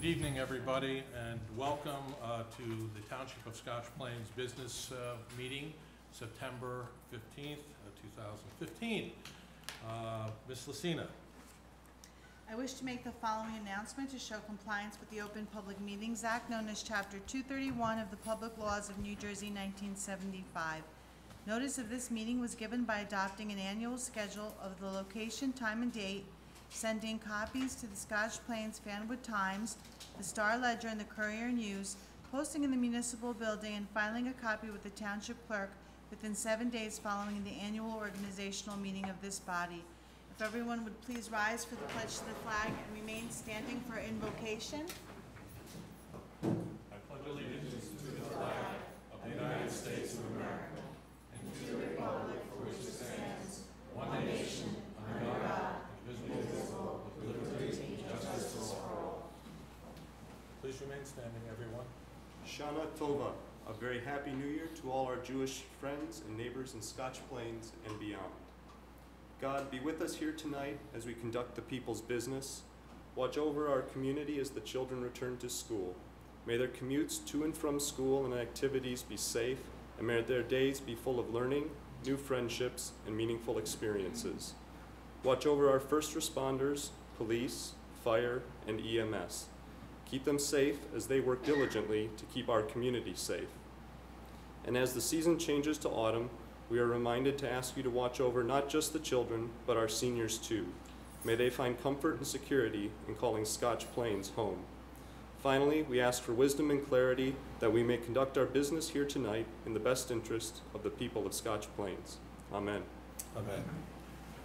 evening, everybody, and welcome to the Township of Scotch Plains Business Meeting, September 15th, 2015. Ms. Lucina. I wish to make the following announcement to show compliance with the Open Public Meetings Act, known as Chapter 231 of the Public Laws of New Jersey, 1975. Notice of this meeting was given by adopting an annual schedule of the location, time, and date, sending copies to the Scotch Plains Fanwood Times, the Star Ledger, and the Courier News, posting in the municipal building, and filing a copy with the township clerk within 7 days following the annual organizational meeting of this body. If everyone would please rise for the pledge to the flag and remain standing for invocation. I pledge allegiance to the flag of the United States of America and to the republic for which it stands, one nation, under God, indivisible, with liberty and justice for all. Please remain standing, everyone. Shana Tova, a very happy New Year to all our Jewish friends and neighbors in Scotch Plains and beyond. God, be with us here tonight as we conduct the people's business. Watch over our community as the children return to school. May their commutes to and from school and activities be safe, and may their days be full of learning, new friendships, and meaningful experiences. Watch over our first responders, police, fire, and EMS. Keep them safe as they work diligently to keep our community safe. And as the season changes to autumn, we are reminded to ask you to watch over not just the children, but our seniors too. May they find comfort and security in calling Scotch Plains home. Finally, we ask for wisdom and clarity that we may conduct our business here tonight in the best interest of the people of Scotch Plains. Amen. Amen.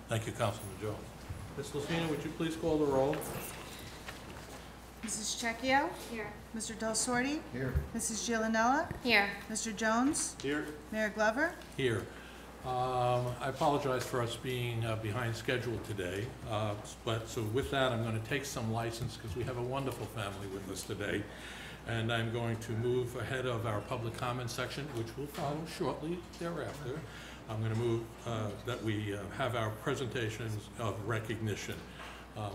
Thank you, Councilman Jones. Ms. Lucina, would you please call the roll? Mrs. Checchio? Here. Mr. Del Sorte? Here. Mrs. Giovanella? Here. Mr. Jones? Here. Mayor Glover? Here. I apologize for us being behind schedule today, so with that, I'm going to take some license because we have a wonderful family with us today, and I'm going to move ahead of our public comment section, which will follow shortly thereafter. I'm going to move that we have our presentations of recognition.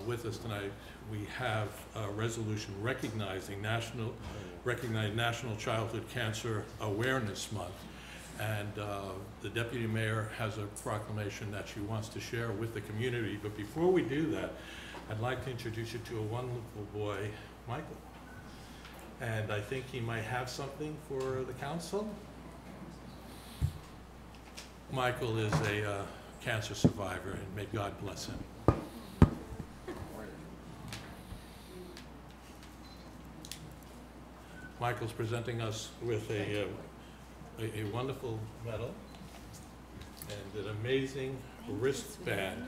With us tonight, we have a resolution recognizing National Childhood Cancer Awareness Month. And the Deputy Mayor has a proclamation that she wants to share with the community. But before we do that, I'd like to introduce you to a wonderful boy, Michael. And I think he might have something for the council. Michael is a cancer survivor, and may God bless him. Michael's presenting us with a wonderful medal and an amazing wristband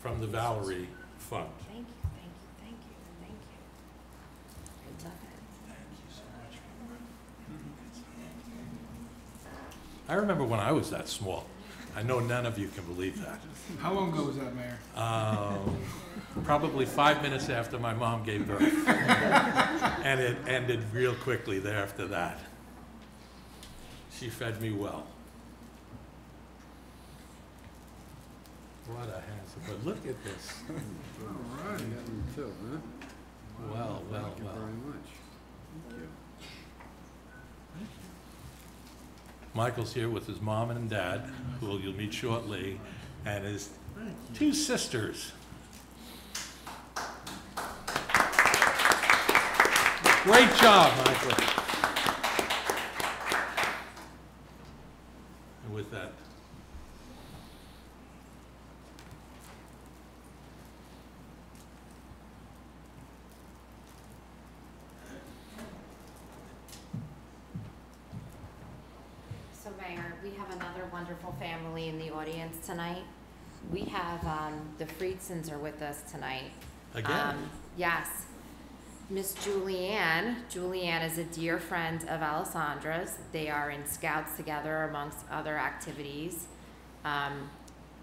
from the Valerie Fund. Thank you, thank you, thank you, thank you. I love it. Thank you so much. I remember when I was that small. I know none of you can believe that. How long ago was that, Mayor? Probably 5 minutes after my mom gave birth. And it ended real quickly thereafter that. She fed me well. What a handsome, but look at this. All right. You got me too, huh? Well. Thank you very much. Thank you. Michael's here with his mom and dad, who you'll meet shortly, and his two sisters. Great job, Michael. And with that, So Mayor, we have another wonderful family in the audience tonight. We have, the Friedsons are with us tonight. again. Yes. Miss Julianne. Julianne is a dear friend of Alessandra's. They are in Scouts together amongst other activities.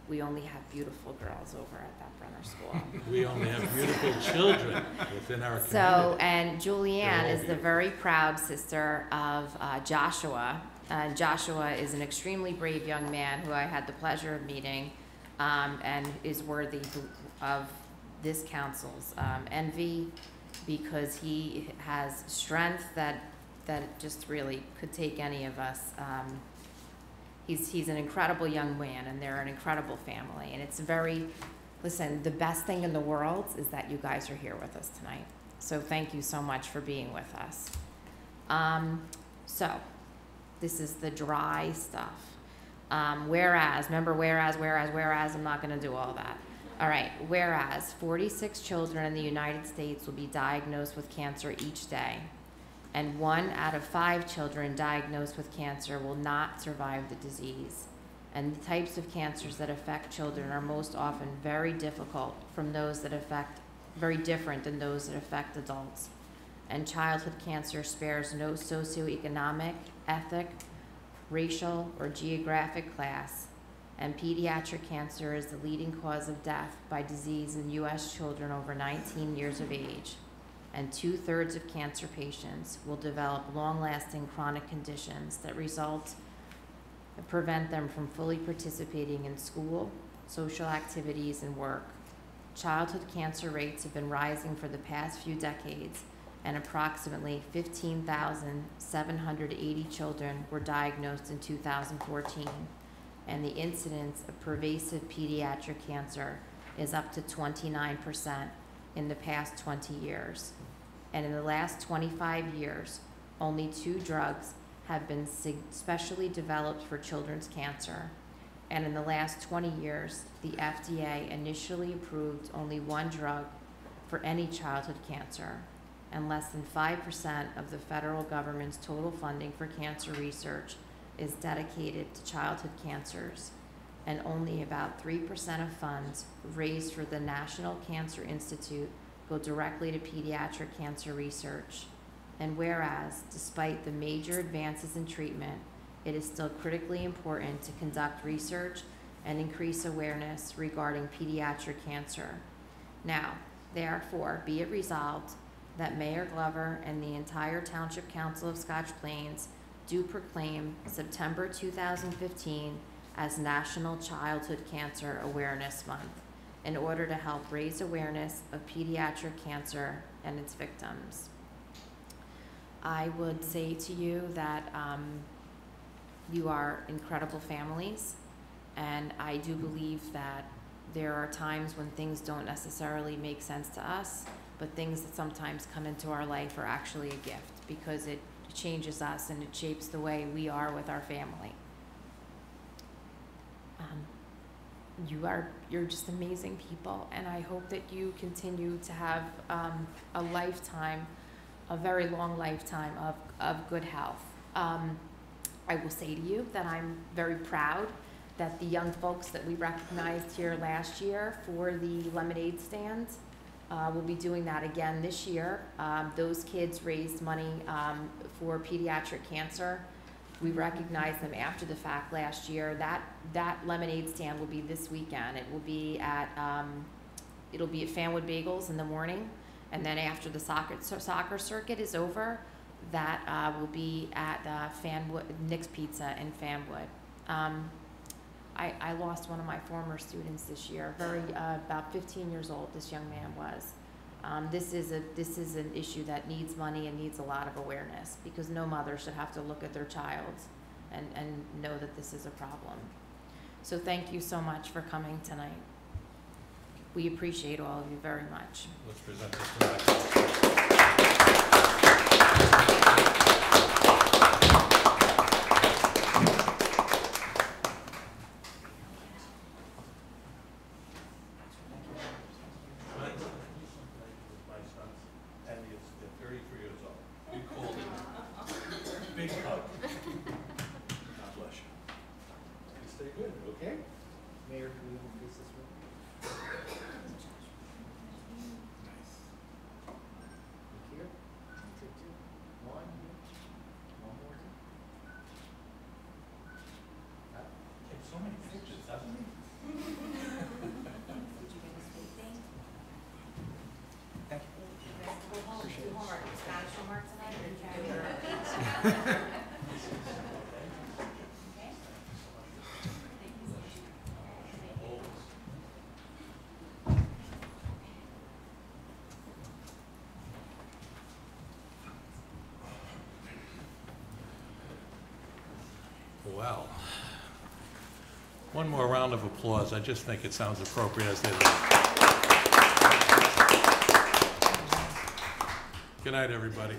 We only have beautiful girls over at that Brenner School. We only have beautiful children within our community. So, and Julianne is the very proud sister of Joshua. Joshua is an extremely brave young man who I had the pleasure of meeting, and is worthy of this council's envy because he has strength that just really could take any of us. He's an incredible young man, and they're an incredible family. And it's listen, the best thing in the world is that you guys are here with us tonight. So thank you so much for being with us. So this is the dry stuff. Whereas, remember whereas, I'm not gonna do all that. All right, whereas 46 children in the United States will be diagnosed with cancer each day, and 1 out of 5 children diagnosed with cancer will not survive the disease. And the types of cancers that affect children are most often very different than those that affect adults. And childhood cancer spares no socioeconomic, ethnic, racial, or geographic class. And pediatric cancer is the leading cause of death by disease in U.S. children over 19 years of age. And 2/3 of cancer patients will develop long-lasting chronic conditions that prevent them from fully participating in school, social activities, and work. Childhood cancer rates have been rising for the past few decades, and approximately 15,780 children were diagnosed in 2014. And the incidence of pervasive pediatric cancer is up to 29% in the past 20 years. And in the last 25 years, only 2 drugs have been specially developed for children's cancer. And in the last 20 years, the FDA initially approved only 1 drug for any childhood cancer, and less than 5% of the federal government's total funding for cancer research is dedicated to childhood cancers, and only about 3% of funds raised for the National Cancer Institute go directly to pediatric cancer research. And whereas, despite the major advances in treatment, it is still critically important to conduct research and increase awareness regarding pediatric cancer. Now, therefore, be it resolved that Mayor Glover and the entire Township Council of Scotch Plains do proclaim September 2015 as National Childhood Cancer Awareness Month in order to help raise awareness of pediatric cancer and its victims. I would say to you that you are incredible families, and I do believe that there are times when things don't necessarily make sense to us, but things that sometimes come into our life are actually a gift because it changes us and it shapes the way we are with our family. You're just amazing people, and I hope that you continue to have a lifetime, a very long lifetime of good health. I will say to you that I'm very proud that the young folks that we recognized here last year for the lemonade stand will be doing that again this year. Those kids raised money for pediatric cancer. We recognized them after the fact last year. That lemonade stand will be this weekend. It will be at Fanwood Bagels in the morning, and then after the soccer circuit is over, that will be at Fanwood Nick's Pizza in Fanwood. I lost one of my former students this year, about 15 years old. This young man was. This is an issue that needs money and needs a lot of awareness, because no mother should have to look at their child and know that this is a problem. So thank you so much for coming tonight. We appreciate all of you very much. Let's present this to Mayor, can we all face this way? Nice. Look here. Take 2. 1. One more time. Take so many pictures, doesn't he? Did you get a sweet thing? Thank you. Do homework, Spanish homework tonight, or vocabulary? Well, one more round of applause. I just think it sounds appropriate as they leave. Good night, everybody.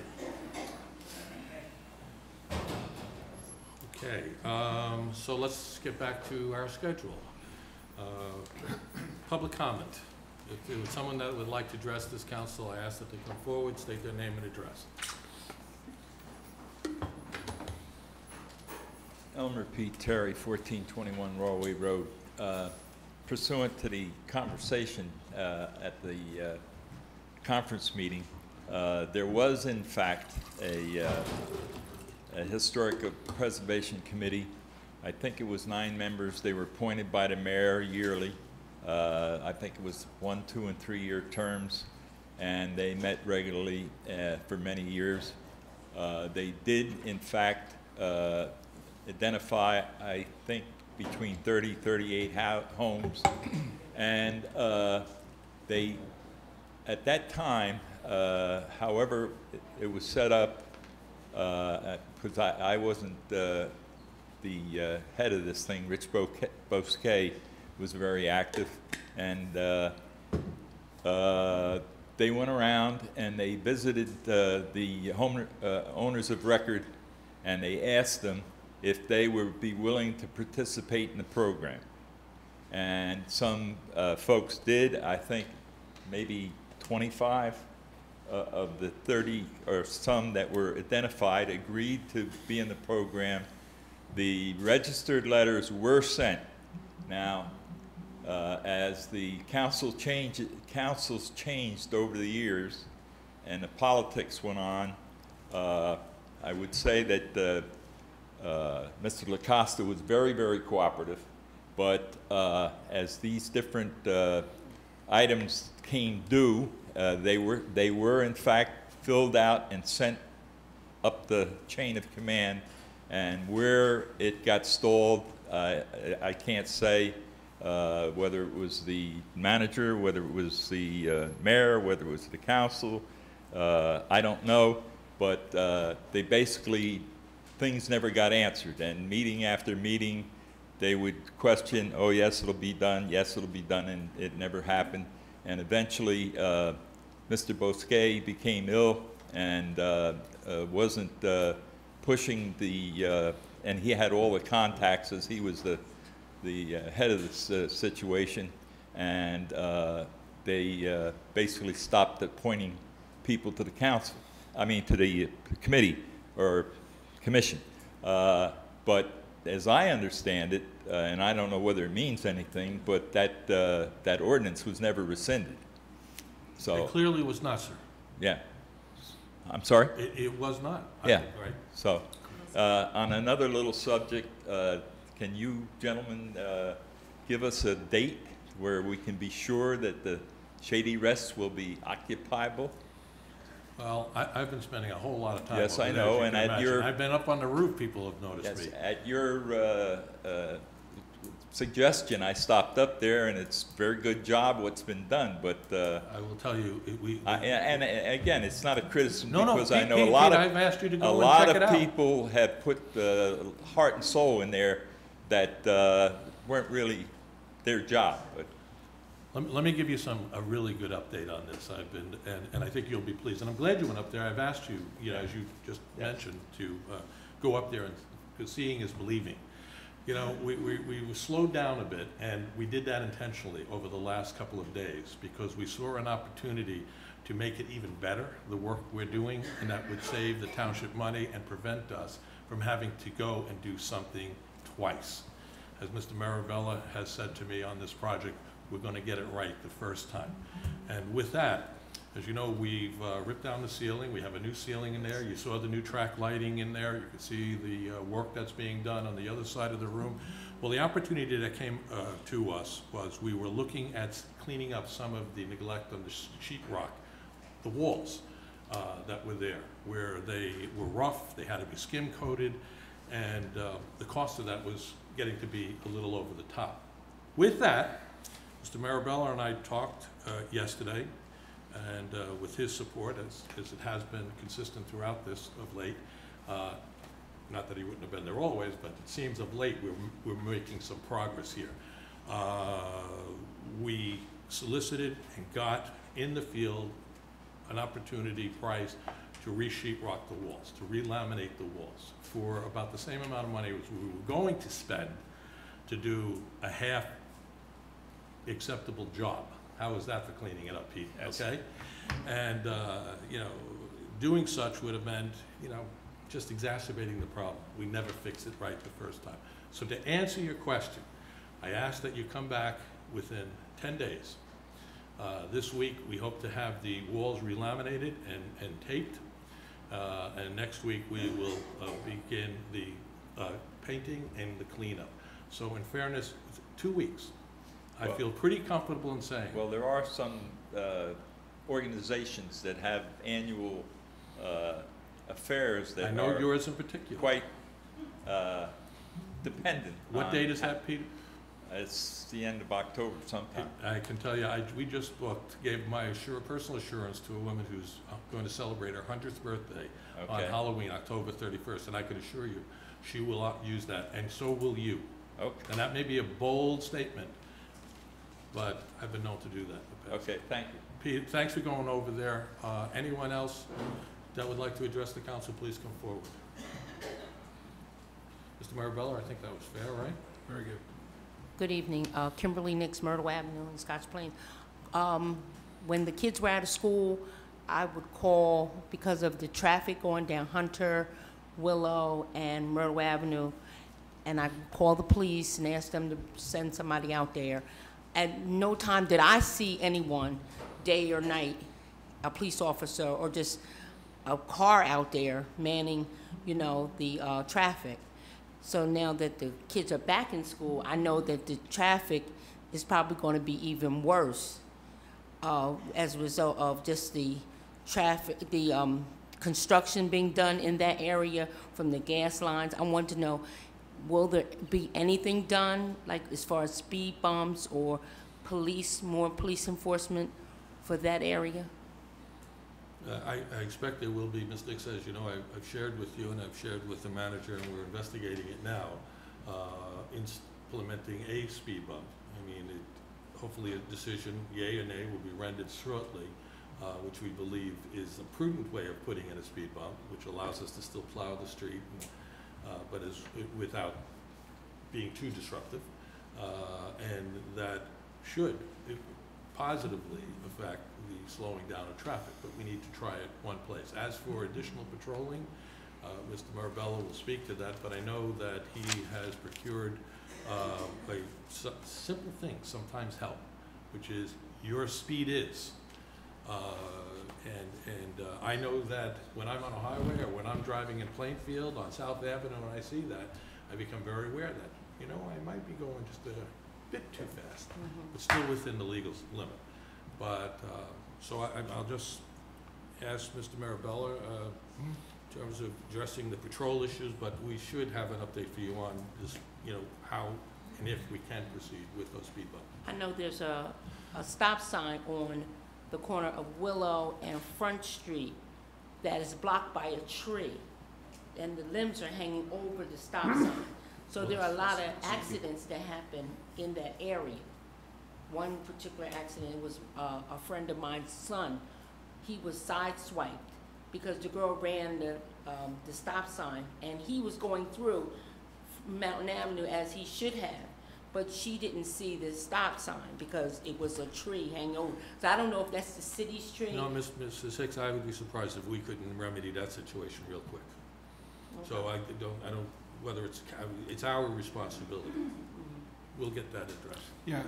Okay, so let's get back to our schedule. Public comment. If there was someone that would like to address this council, I ask that they come forward, state their name and address. Elmer P. Terry, 1421 Rawway Road. Pursuant to the conversation at the conference meeting, there was in fact a historic preservation committee. I think it was 9 members. They were appointed by the mayor yearly. I think it was 1-, 2-, and 3-year terms, and they met regularly for many years. They did in fact identify, I think, between 30, 38 homes, and they, at that time, however it was set up, because I wasn't the head of this thing. Rich Bosquet was very active, and they went around and they visited the owners of record, and they asked them if they would be willing to participate in the program. And some folks did. I think maybe 25 of the 30 or some that were identified agreed to be in the program. The registered letters were sent. Now, as the councils changed over the years and the politics went on, I would say that Mr. LaCosta was very, very cooperative, but as these different items came due, they were in fact filled out and sent up the chain of command, and where it got stalled, I can't say whether it was the manager, whether it was the mayor, whether it was the council, I don't know, but they basically, things never got answered, and meeting after meeting, they would question, oh yes, it'll be done, yes, it'll be done, and it never happened. And eventually, Mr. Bosquet became ill and wasn't pushing the, and he had all the contacts as he was the head of this situation, and they basically stopped appointing people to the council, I mean to the committee or commission. But as I understand it, and I don't know whether it means anything, but that ordinance was never rescinded. So It clearly was not, sir. yeah, I'm sorry. It was not. I Yeah. think, right? So on another little subject, can you gentlemen give us a date where we can be sure that the Shady Rests will be occupiable? Well, I've been spending a whole lot of time. Yes, over I there, know, as you and can at imagine. your- I've been up on the roof, people have noticed Yes, me. at your suggestion, I stopped up there, and it's a very good job what's been done, but I will tell you, and again, it's not a criticism, No, because I know Pete, a lot I've asked you to a go and lot check it of out. people have put heart and soul in there that weren't really their job. But Let me give you a really good update on this. I've been, and I think you'll be pleased. And I'm glad you went up there. I've asked you, as you just mentioned, to go up there, and because seeing is believing. You know, we were slowed down a bit, and we did that intentionally over the last couple of days because we saw an opportunity to make it even better, the work we're doing, and that would save the township money and prevent us from having to go and do something twice. As Mr. Marabella has said to me on this project, we're going to get it right the first time. And with that, as you know, we've ripped down the ceiling. We have a new ceiling in there. You saw the new track lighting in there. You can see the work that's being done on the other side of the room. Well, the opportunity that came to us was we were looking at cleaning up some of the neglect on the sheetrock, the walls that were there, where they were rough, they had to be skim coated, and the cost of that was getting to be a little over the top. With that, Mr. Marabella and I talked yesterday, and with his support, as it has been consistent throughout this of late, not that he wouldn't have been there always, but it seems of late we're making some progress here. We solicited and got in the field an opportunity price to re-sheetrock the walls, to re-laminate the walls for about the same amount of money as we were going to spend to do a half acceptable job. How is that for cleaning it up, Pete? Yes. Okay? And, you know, doing such would have meant, you know, just exacerbating the problem. We never fixed it right the first time. So to answer your question, I ask that you come back within 10 days. This week, we hope to have the walls relaminated and taped. And next week, we will begin the painting and the cleanup. So in fairness, 2 weeks. I Well- feel pretty comfortable in saying. Well, there are some organizations that have annual affairs I that know are yours in particular. quite dependent. What on- date is that, Peter? It's the end of October sometime. I can tell you, we just booked, gave my personal assurance to a woman who's going to celebrate her 100th birthday on Okay. Halloween, October 31st, and I can assure you, she will use that, and so will you. Okay, And that may be a bold statement, but I've been known to do that in the past. okay, thank you. Pete, thanks for going over there. Anyone else that would like to address the council, please come forward. Mr. Marabella, I think that was fair, right? Very good. Good evening. Kimberly Nix, Myrtle Avenue in Scotch Plains. When the kids were out of school, I would call because of the traffic going down Hunter, Willow, and Myrtle Avenue, and I would call the police and ask them to send somebody out there. At no time did I see anyone, day or night, a police officer or just a car out there manning, you know, the traffic. So now that the kids are back in school, I know that the traffic is probably going to be even worse as a result of just the traffic, the construction being done in that area from the gas lines. I want to know, will there be anything done, like as far as speed bumps or more police enforcement for that area? I expect there will be, Ms. Nix, as you know, I've shared with you and I've shared with the manager, and we're investigating it now, implementing a speed bump. I mean, hopefully a decision, yea or nay, will be rendered shortly, which we believe is a prudent way of putting in a speed bump, which allows us to still plow the street, but is without being too disruptive, and that should positively affect the slowing down of traffic, but we need to try it one place. As for additional patrolling, Mr. Marabella will speak to that, but I know that he has procured simple things sometimes help, which is your speed is. I know that when I'm on a highway or when I'm driving in Plainfield on South Avenue and I see that, I become very aware that, you know, I might be going just a bit too fast, but still within the legal limit. But, so I'll just ask Mr. Marabella, in terms of addressing the patrol issues, but we should have an update for you on this, you know, how and if we can proceed with those speed bumps. I know there's a stop sign on the corner of Willow and Front Street that is blocked by a tree, and the limbs are hanging over the stop sign. So there are a lot of accidents that happen in that area. One particular accident was a friend of mine's son. He was sideswiped because the girl ran the stop sign, and he was going through Mountain Avenue as he should have, but she didn't see the stop sign because it was a tree hanging over. So I don't know if that's the city's tree. No, Mrs. Hicks, I would be surprised if we couldn't remedy that situation real quick. So I don't, whether it's our responsibility. We'll get that addressed. Yeah,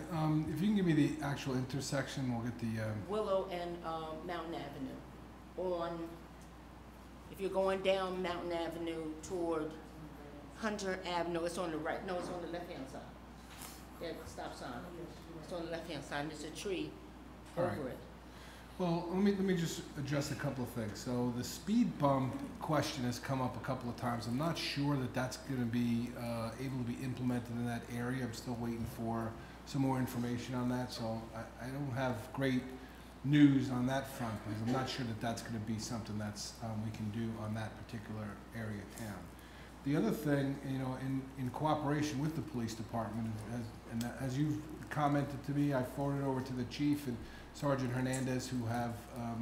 if you can give me the actual intersection, we'll get the, Willow and Mountain Avenue. If you're going down Mountain Avenue toward Hunter Avenue, it's on the right. No, it's on the left-hand side. That stop sign. It's on the left-hand side. There's a tree All over right. it. well, let me just address a couple of things. So the speed bump question has come up a couple of times. I'm not sure that that's going to be able to be implemented in that area. I'm still waiting for some more information on that. So I don't have great news on that front, because I'm not sure that that's going to be something that's we can do on that particular area of town. The other thing, you know, in cooperation with the police department, as you've commented to me, I forwarded over to the chief and Sergeant Hernandez, who have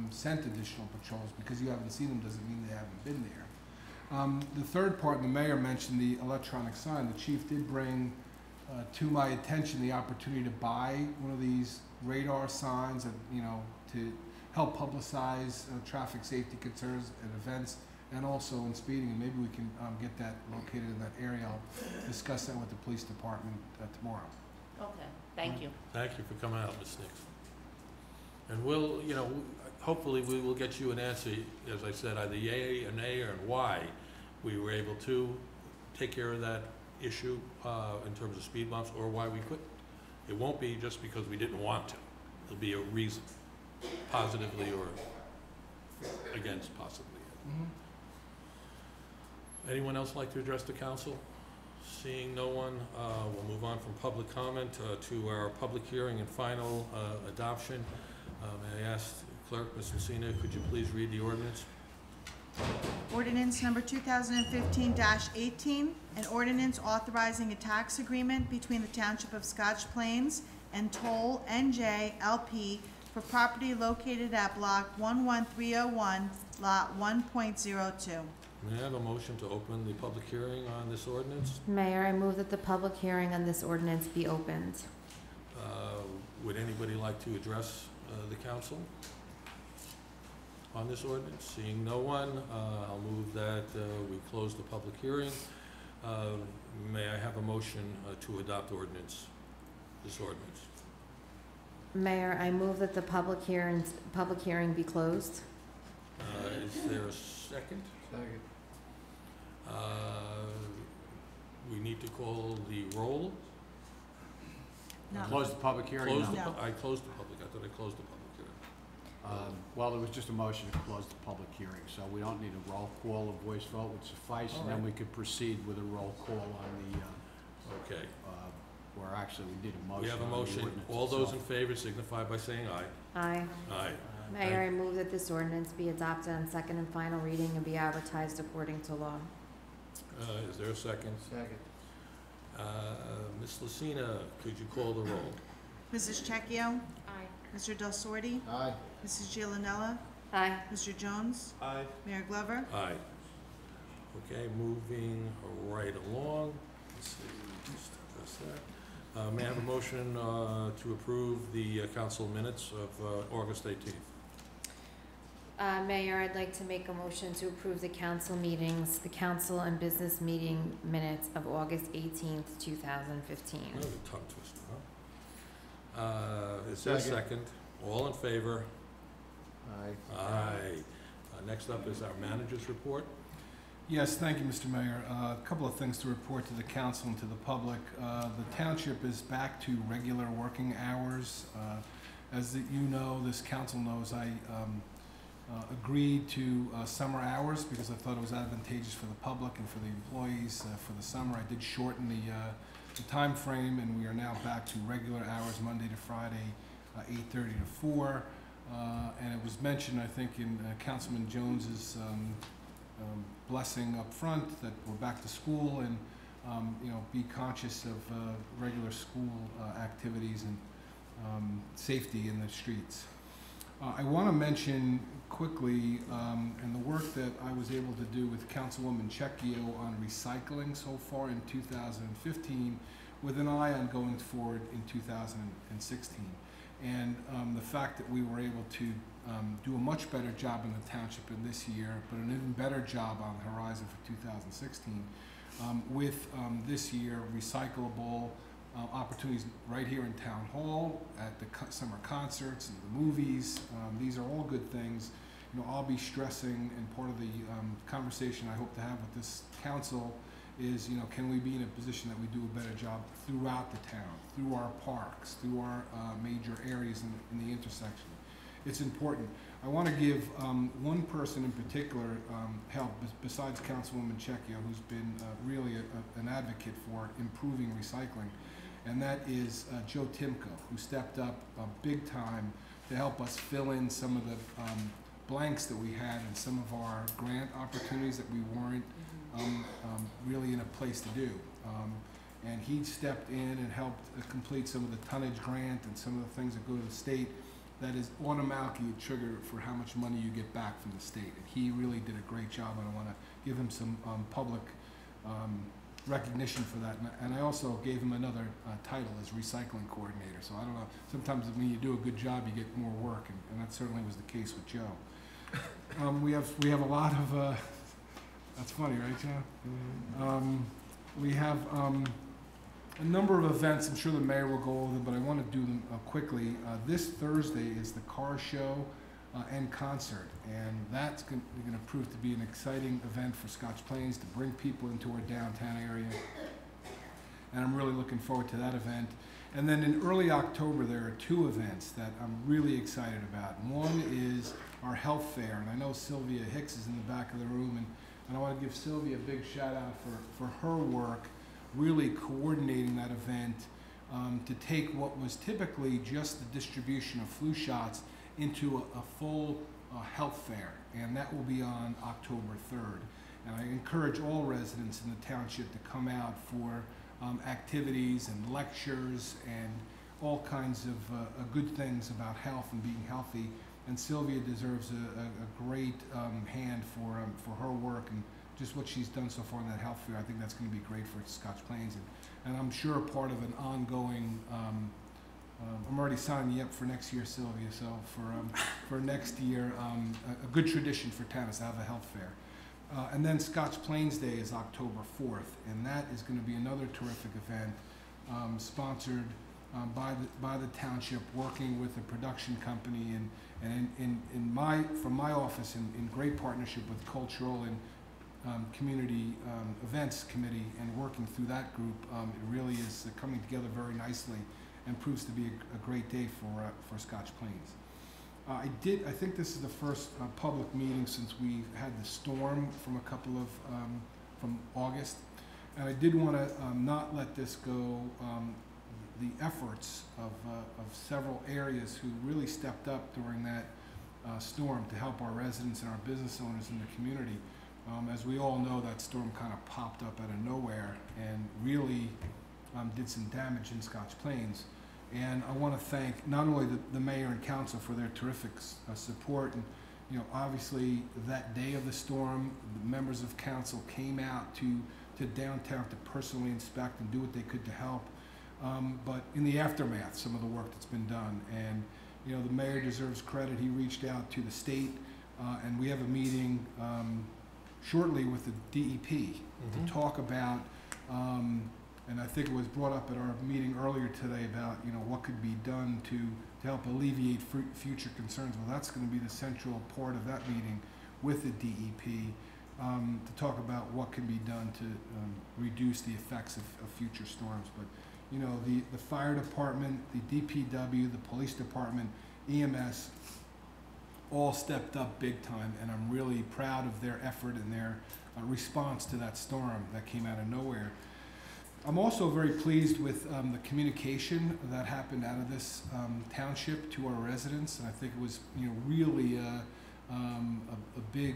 sent additional patrols. Because you haven't seen them doesn't mean they haven't been there. The third part, the mayor mentioned the electronic sign. The chief did bring to my attention the opportunity to buy one of these radar signs, you know, to help publicize traffic safety concerns at events and also in speeding. And maybe we can get that located in that area. I'll discuss that with the police department tomorrow. Okay, thank you. Thank you for coming out, Ms. Nix. And we'll, you know, hopefully we will get you an answer, as I said, either yay, a nay, or why we were able to take care of that issue in terms of speed bumps, or why we couldn't. It won't be just because we didn't want to. There'll be a reason, positively or against possibly. Anyone else like to address the council? Seeing no one, we'll move on from public comment to our public hearing and final adoption. May I ask Clerk, Ms. Messina, could you please read the ordinance? Ordinance number 2015-18, an ordinance authorizing a tax agreement between the Township of Scotch Plains and Toll NJ LP for property located at block 11301, lot 1.02. May I have a motion to open the public hearing on this ordinance? Mayor, I move that the public hearing on this ordinance be opened. Would anybody like to address the council on this ordinance? Seeing no one, I'll move that we close the public hearing. May I have a motion to adopt this ordinance? Mayor, I move that the public hearing be closed. Is there a second? Second. We need to call the roll. No. Close the public hearing? Close No. the I closed the public. I thought I closed the public hearing. Well, there was just a motion to close the public hearing, so we don't need a roll call. A voice vote would suffice, and then we could proceed with a roll call on the, Okay. where actually we did a motion. We have a on the motion. ordinance All those in itself. favor signify by saying aye. Aye. Aye. Mayor, I move that this ordinance be adopted on second and final reading and be advertised according to law. Is there a second? Second. Ms. Lucina, could you call the roll? Mrs. Checchio? Aye. Mr. Del Sorte? Aye. Mrs. Giovanella? Aye. Mr. Jones? Aye. Mayor Glover? Aye. Okay, moving right along. Let's see, just address that. May I have a motion to approve the council minutes of August 18th? Mayor, I'd like to make a motion to approve the council and business meeting minutes of August 18th, 2015. Oh, tongue twister, huh? Is there a second? All in favor? Aye. Aye. Next up is our manager's report. Yes, thank you, Mr. Mayor. A couple of things to report to the council and to the public. The township is back to regular working hours. As you know, this council knows, I agreed to summer hours because I thought it was advantageous for the public and for the employees for the summer. I did shorten the time frame, and we are now back to regular hours, Monday to Friday, 8:30 to 4. And it was mentioned, I think, in Councilman Jones's blessing up front that we're back to school, and you know, be conscious of regular school activities and safety in the streets. I want to mention quickly and the work that I was able to do with Councilwoman Checchio on recycling so far in 2015, with an eye on going forward in 2016. And the fact that we were able to do a much better job in the township in this year, but an even better job on the horizon for 2016, with this year recyclable opportunities right here in Town Hall, at the summer concerts and the movies. These are all good things. You know, I'll be stressing, and part of the conversation I hope to have with this council is, you know, can we be in a position that we do a better job throughout the town, through our parks, through our major areas in the intersection. It's important. I want to give one person in particular help, besides Councilwoman Checchio, who's been really an advocate for improving recycling, and that is Joe Timko, who stepped up big time to help us fill in some of the blanks that we had in some of our grant opportunities that we weren't really place to do. And he stepped in and helped complete some of the tonnage grant and some of the things that go to the state that is automatically a trigger for how much money you get back from the state. And he really did a great job, and I want to give him some public recognition for that. And I also gave him another title as recycling coordinator. So I don't know, sometimes when you do a good job, you get more work, and that certainly was the case with Joe. We have a lot of, that's funny, right, Joe? We have a number of events. I'm sure the mayor will go over them, but I want to do them quickly. This Thursday is the car show and concert, and that's going to prove to be an exciting event for Scotch Plains to bring people into our downtown area, and I'm really looking forward to that event. And then in early October, there are two events that I'm really excited about. One is our health fair, and I know Sylvia Hicks is in the back of the room, and I want to give Sylvia a big shout out for her work really coordinating that event to take what was typically just the distribution of flu shots into a full health fair, and that will be on October 3rd. And I encourage all residents in the township to come out for activities and lectures and all kinds of good things about health and being healthy. And Sylvia deserves a great hand for her work and just what she's done so far in that health fair. I think that's going to be great for Scotch Plains, and I'm sure part of an ongoing. I'm already signing you up for next year, Sylvia. So for next year, a good tradition for town is to have a health fair. And then Scotch Plains Day is October 4th, and that is going to be another terrific event sponsored by the township, working with a production company, and from my office in great partnership with cultural and community events committee, and working through that group. It really is coming together very nicely and proves to be a great day for Scotch Plains. I think this is the first public meeting since we had the storm from a couple of from August, and I did want to not let this go. The efforts of several areas who really stepped up during that storm to help our residents and our business owners in the community. As we all know, that storm kind of popped up out of nowhere and really did some damage in Scotch Plains. And I want to thank not only the mayor and council for their terrific support, and obviously that day of the storm, the members of council came out to downtown to personally inspect and do what they could to help. But in the aftermath, some of the work that's been done, and the mayor deserves credit. He reached out to the state, and we have a meeting shortly with the DEP to talk about, and I think it was brought up at our meeting earlier today about what could be done to help alleviate future concerns. Well, that's going to be the central part of that meeting with the DEP to talk about what can be done to reduce the effects of future storms. But the fire department, the DPW, the police department, EMS, all stepped up big time, and I'm really proud of their effort and their response to that storm that came out of nowhere. I'm also very pleased with the communication that happened out of this township to our residents, and I think it was really a big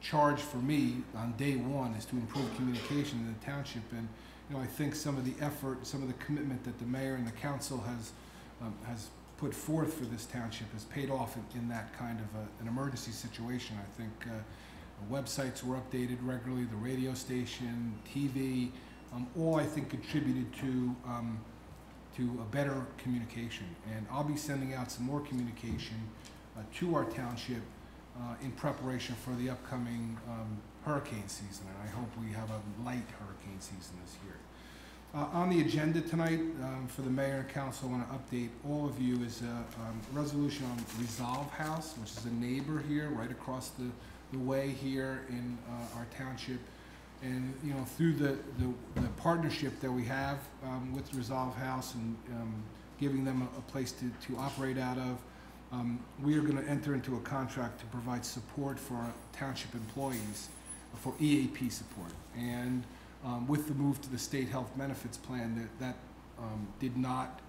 charge for me on day one is to improve communication in the township. And I think some of the effort, some of the commitment that the mayor and the council has put forth for this township has paid off in that kind of an emergency situation. I think websites were updated regularly, the radio station, TV, all I think contributed to a better communication. And I'll be sending out some more communication to our township in preparation for the upcoming hurricane season, and I hope we have a light hurricane season this year. On the agenda tonight for the mayor and council, I want to update all of you is a resolution on Resolve House, which is a neighbor here right across the way here in our township. And through the partnership that we have with Resolve House and giving them a place to operate out of, we are going to enter into a contract to provide support for our township employees for EAP support. And with the move to the state health benefits plan, that did not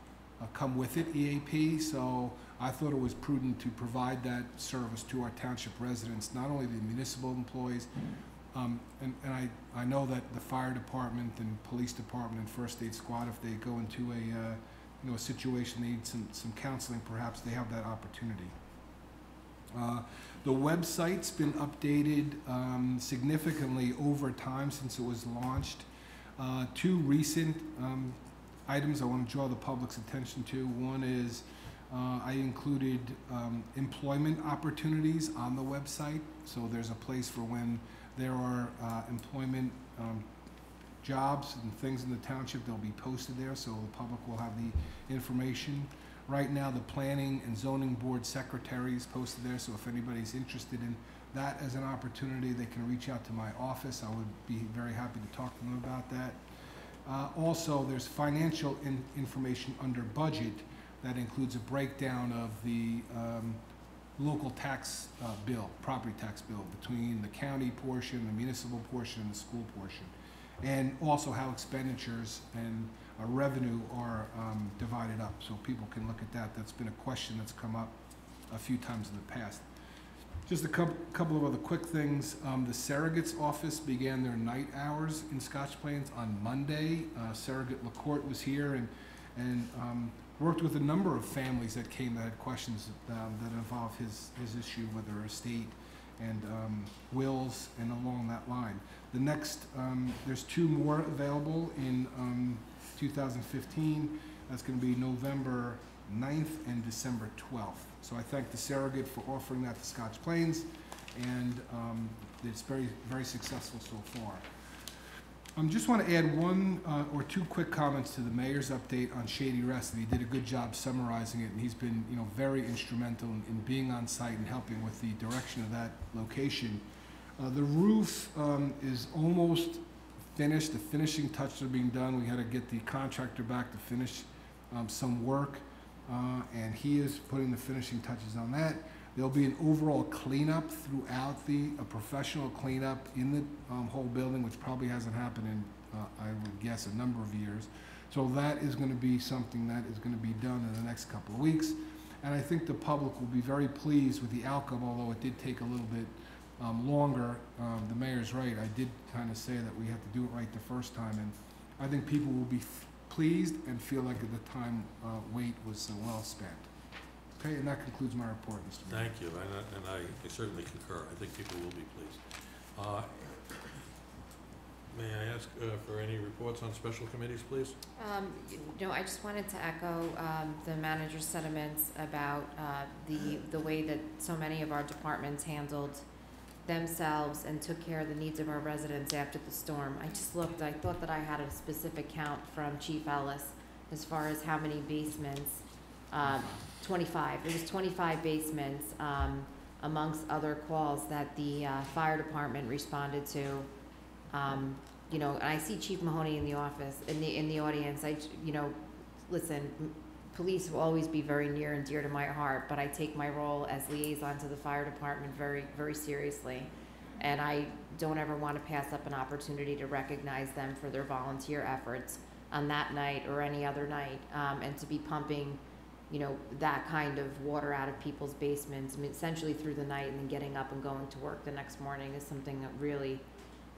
come with it, EAP, so I thought it was prudent to provide that service to our township residents, not only the municipal employees, And I know that the fire department and police department and first aid squad, if they go into a situation, they need some counseling, perhaps they have that opportunity. The website's been updated significantly over time since it was launched. Two recent items I want to draw the public's attention to. One is I included employment opportunities on the website, so there's a place for when there are employment jobs and things in the township, they'll be posted there, so the public will have the information. Right now, the planning and zoning board secretary is posted there, so if anybody's interested in that as an opportunity, they can reach out to my office. I would be very happy to talk to them about that. Also, there's financial information under budget that includes a breakdown of the local tax bill, property tax bill, between the county portion, the municipal portion, and the school portion. And also how expenditures and revenue are divided up, so people can look at that. That's been a question that's come up a few times in the past. Just a couple of other quick things. The surrogate's office began their night hours in Scotch Plains on Monday. Surrogate LaCourte was here and worked with a number of families that came that had questions that involve his issue with their estate and wills and along that line. The next, there's two more available in 2015. That's going to be November 9th and December 12th. So I thank the surrogate for offering that to Scotch Plains, and it's very, very successful so far. Just want to add one or two quick comments to the mayor's update on Shady Rest, and he did a good job summarizing it, and he's been, very instrumental in being on site and helping with the direction of that location. The roof is almost finished. The finishing touches are being done. We had to get the contractor back to finish some work, and he is putting the finishing touches on that. There'll be an overall cleanup throughout a professional cleanup in the whole building, which probably hasn't happened in, I would guess, a number of years. So that is going to be something that is going to be done in the next couple of weeks. And I think the public will be very pleased with the outcome, although it did take a little bit longer. The mayor's right. I did kind of say that we had to do it right the first time, and I think people will be pleased and feel like the time wait was well spent. Okay, and that concludes my report, Mr. Mayor. Thank you, and I certainly concur. I think people will be pleased. May I ask for any reports on special committees, please? I just wanted to echo the manager's sentiments about the way that so many of our departments handled themselves and took care of the needs of our residents after the storm. I just looked, I thought that I had a specific count from Chief Ellis as far as how many basements. 25. It was 25 basements, amongst other calls that the fire department responded to. And I see Chief Mahoney in the office, in the audience. Listen, police will always be very near and dear to my heart, but I take my role as liaison to the fire department very, very seriously. And I don't ever want to pass up an opportunity to recognize them for their volunteer efforts on that night or any other night, and to be pumping that kind of water out of people's basements, essentially through the night, and then getting up and going to work the next morning is something that really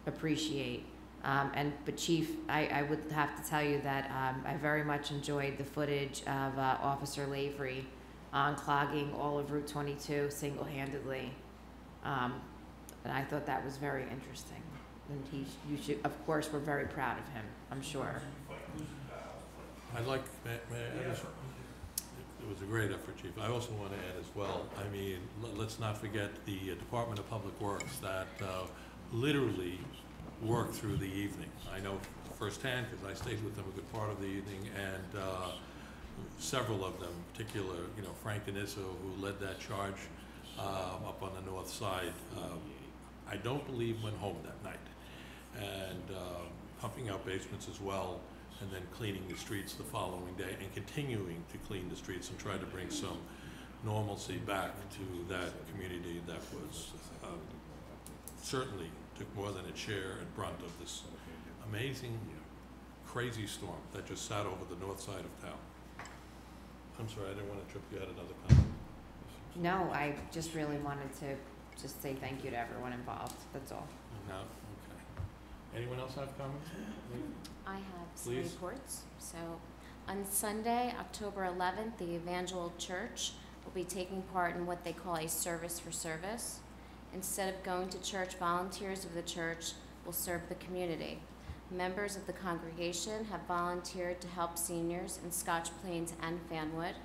appreciate. But Chief, I would have to tell you that I very much enjoyed the footage of Officer Lavery clogging all of Route 22 single-handedly. And I thought that was very interesting. And you should, of course, we're very proud of him, I'm sure. I'd like, it was a great effort, Chief. I also want to add as well, let's not forget the Department of Public Works that literally worked through the evening. I know firsthand because I stayed with them a good part of the evening, and several of them, in particular, Frank Deniso, who led that charge up on the north side, I don't believe went home that night. And pumping out basements as well, and then cleaning the streets the following day, and continuing to clean the streets and try to bring some normalcy back to that community that was certainly took more than its share and brunt of this amazing, crazy storm that just sat over the north side of town. I'm sorry, I didn't want to trip you. Had another comment? No, I just really wanted to just say thank you to everyone involved. That's all. Now, Anyone else have comments? I have some Please. reports. So, on Sunday, October 11th, the Evangel Church will be taking part in what they call a service for service. Instead of going to church, volunteers of the church will serve the community. Members of the congregation have volunteered to help seniors in Scotch Plains and Fanwood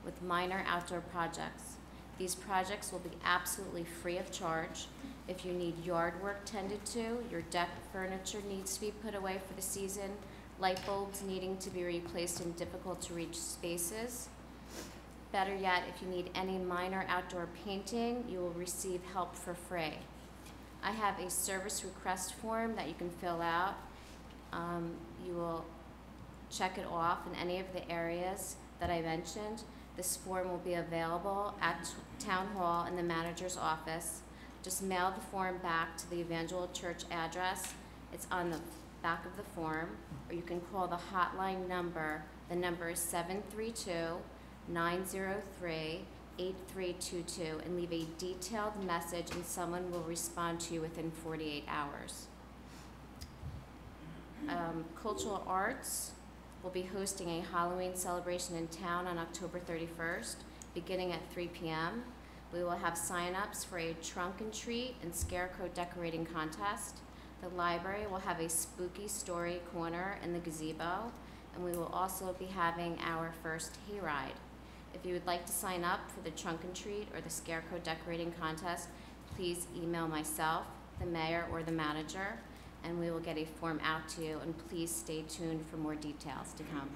with minor outdoor projects. These projects will be absolutely free of charge. If you need yard work tended to, your deck furniture needs to be put away for the season, light bulbs needing to be replaced in difficult to reach spaces. Better yet, if you need any minor outdoor painting, you will receive help for free. I have a service request form that you can fill out. You will check it off in any of the areas that I mentioned. This form will be available at Town Hall in the manager's office. Just mail the form back to the Evangel Church address. It's on the back of the form, or you can call the hotline number. The number is 732-903-8322 and leave a detailed message, and someone will respond to you within 48 hours. Cultural Arts will be hosting a Halloween celebration in town on October 31st, beginning at 3 p.m. We will have sign-ups for a trunk and treat and scarecrow decorating contest. The library will have a spooky story corner in the gazebo, and we will also be having our first hayride. If you would like to sign up for the trunk and treat or the scarecrow decorating contest, please email myself, the mayor, or the manager, and we will get a form out to you, and please stay tuned for more details to come.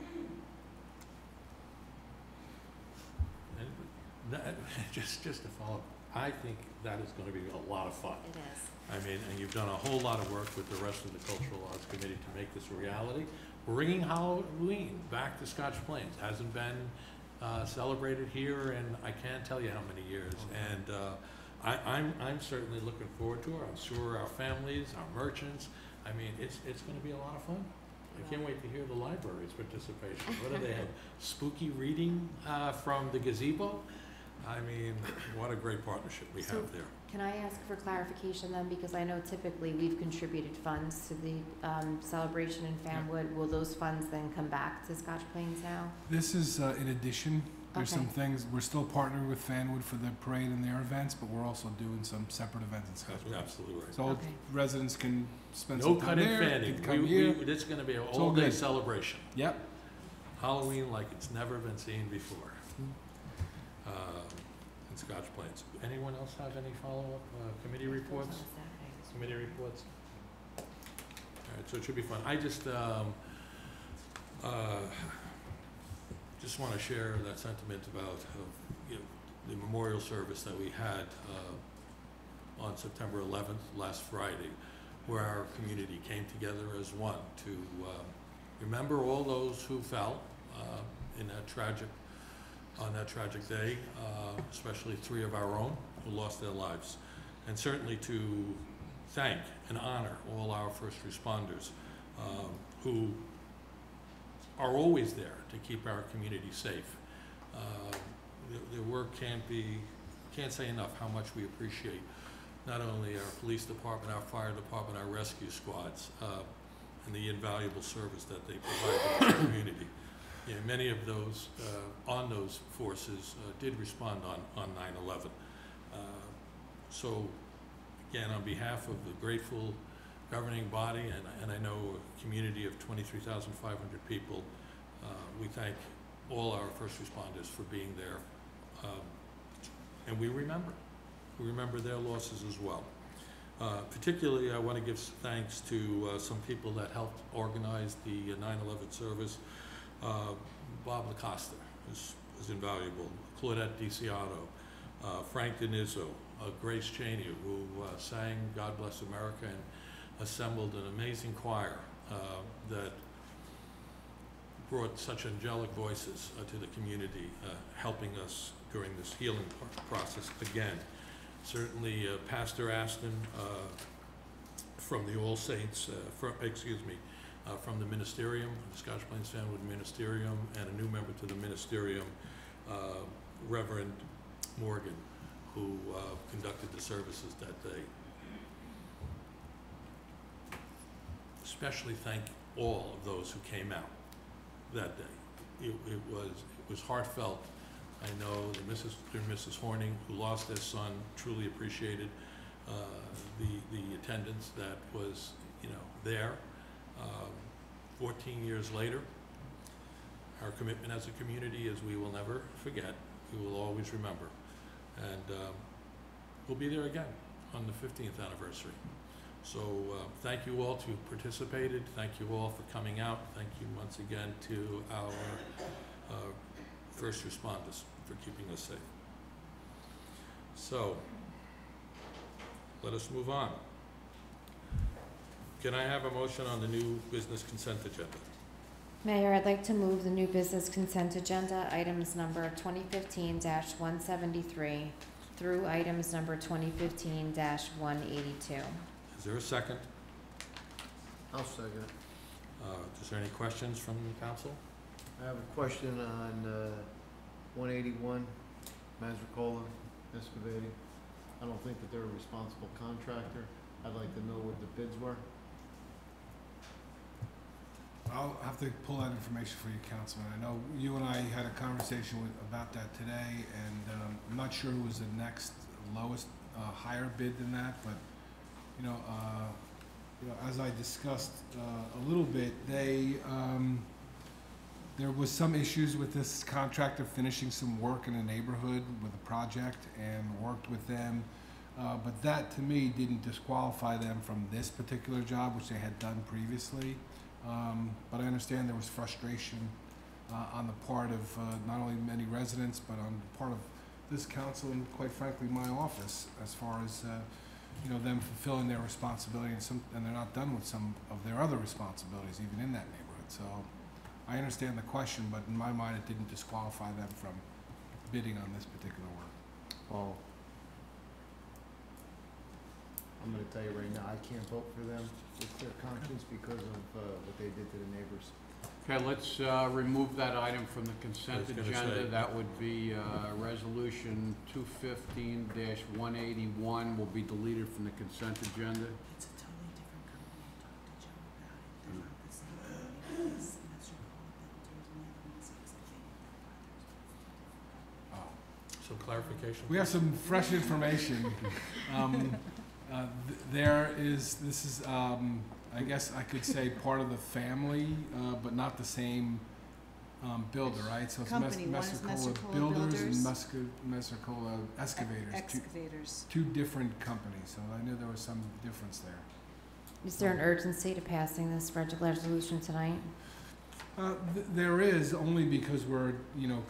And that, just to follow up, I think that is going to be a lot of fun. It is. I mean, and you've done a whole lot of work with the rest of the Cultural Arts Committee to make this a reality. Bringing Halloween back to Scotch Plains hasn't been celebrated here in I can't tell you how many years. And I'm certainly looking forward to it. I'm sure our families, our merchants, I mean, it's going to be a lot of fun. I can't wait to hear the library's participation. What do they have? Spooky reading from the gazebo? I mean, what a great partnership we have there. Can I ask for clarification then, because I know typically we've contributed funds to the celebration in Fanwood. Will those funds then come back to Scotch Plains now? This is in addition. There's Okay. some things, we're still partnering with Fanwood for the parade and their events, but we're also doing some separate events in Scotch Plains. Absolutely right. So Okay. residents can spend No some time cutting there, fanning. can come here. It's going to be an all all-day good. celebration. Yep. Halloween like it's never been seen before in Scotch Plains. Anyone else have any follow-up committee reports? Committee reports? All right, so it should be fun. I just want to share that sentiment about the memorial service that we had on September 11th, last Friday, where our community came together as one to remember all those who fell on that tragic day, especially 3 of our own who lost their lives, and certainly to thank and honor all our first responders who are always there to keep our community safe. Their work can't say enough how much we appreciate not only our police department, our fire department, our rescue squads, and the invaluable service that they provide to the community. Yeah, many of those on those forces did respond on 9/11. So again, on behalf of the grateful governing body and I know a community of 23,500 people, we thank all our first responders for being there. And we remember their losses as well. Particularly, I want to give thanks to some people that helped organize the 9/11 service. Bob LaCosta is invaluable, Claudette DiCiano, Frank Denizzo, Grace Cheney, who sang God Bless America and assembled an amazing choir that brought such angelic voices to the community, helping us during this healing process again. Certainly Pastor Aston from the All Saints, from the Ministerium, the Scotch Plains Fanwood Ministerium, and a new member to the Ministerium, Reverend Morgan, who conducted the services that day. especially thank all of those who came out that day. It was heartfelt. I know that Mr. and Mrs. Horning, who lost their son, truly appreciated the attendance that was, there. 14 years later, our commitment as a community is we will never forget, we will always remember. And we'll be there again on the 15th anniversary. So thank you all who participated. Thank you all for coming out. Thank you once again to our first responders for keeping us safe. So let us move on. Can I have a motion on the new business consent agenda? Mayor, I'd like to move the new business consent agenda, items number 2015-173 through items number 2015-182. Is there a second? I'll second it. Is there any questions from the council? I have a question on 181, Mazricola Excavating. I don't think that they're a responsible contractor. I'd like to know what the bids were. I'll have to pull that information for you, Councilman. I know you and I had a conversation about that today, and I'm not sure who was the next lowest, higher bid than that, but, as I discussed a little bit, there was some issues with this contractor finishing some work in a neighborhood with a project and worked with them. But that, to me, didn't disqualify them from this particular job, which they had done previously. But I understand there was frustration on the part of not only many residents, but on the part of this council and, quite frankly, my office, as far as them fulfilling their responsibility, and they're not done with some of their other responsibilities, even in that neighborhood. So I understand the question, but in my mind, it didn't disqualify them from bidding on this particular work. Well, I'm gonna tell you right now, I can't vote for them with clear conscience because of what they did to the neighbors. Okay, let's remove that item from the consent I was gonna agenda. say. That would be resolution 215-181 will be deleted from the consent agenda. It's a totally different company. I talked to Joe about it. They're not the same company. It's Metro Builders and the other one is Excavating. So clarification? We have some fresh information. This is, I guess I could say part of the family, but not the same builder, right? So it's Company, one is Messercola Messercola Builders and Builders. Messercola Excavators. Excavators. Two different companies, so I knew there was some difference there. Is there an urgency to passing this resolution tonight? There is, only because we're,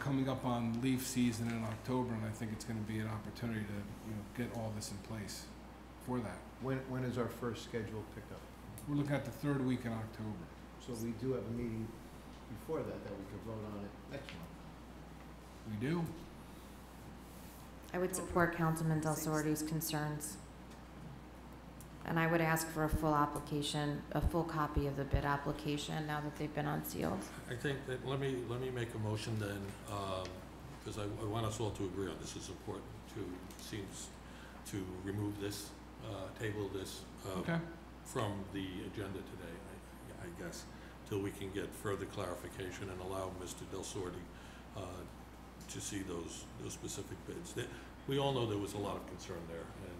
coming up on leaf season in October, and I think it's gonna be an opportunity to, get all this in place for that. When is our first scheduled pickup? We're looking at the third week in October. So we do have a meeting before that we could vote on it next month. We do? I would support Councilman Del Sorte's concerns. And I would ask for a full application, a full copy of the bid application now that they've been unsealed. I think that, let me make a motion then, because I want us all to agree on this. It's important to remove this, table this Okay. from the agenda today, I guess, till we can get further clarification and allow Mr. Del Sorte to see those specific bids. We all know there was a lot of concern there, and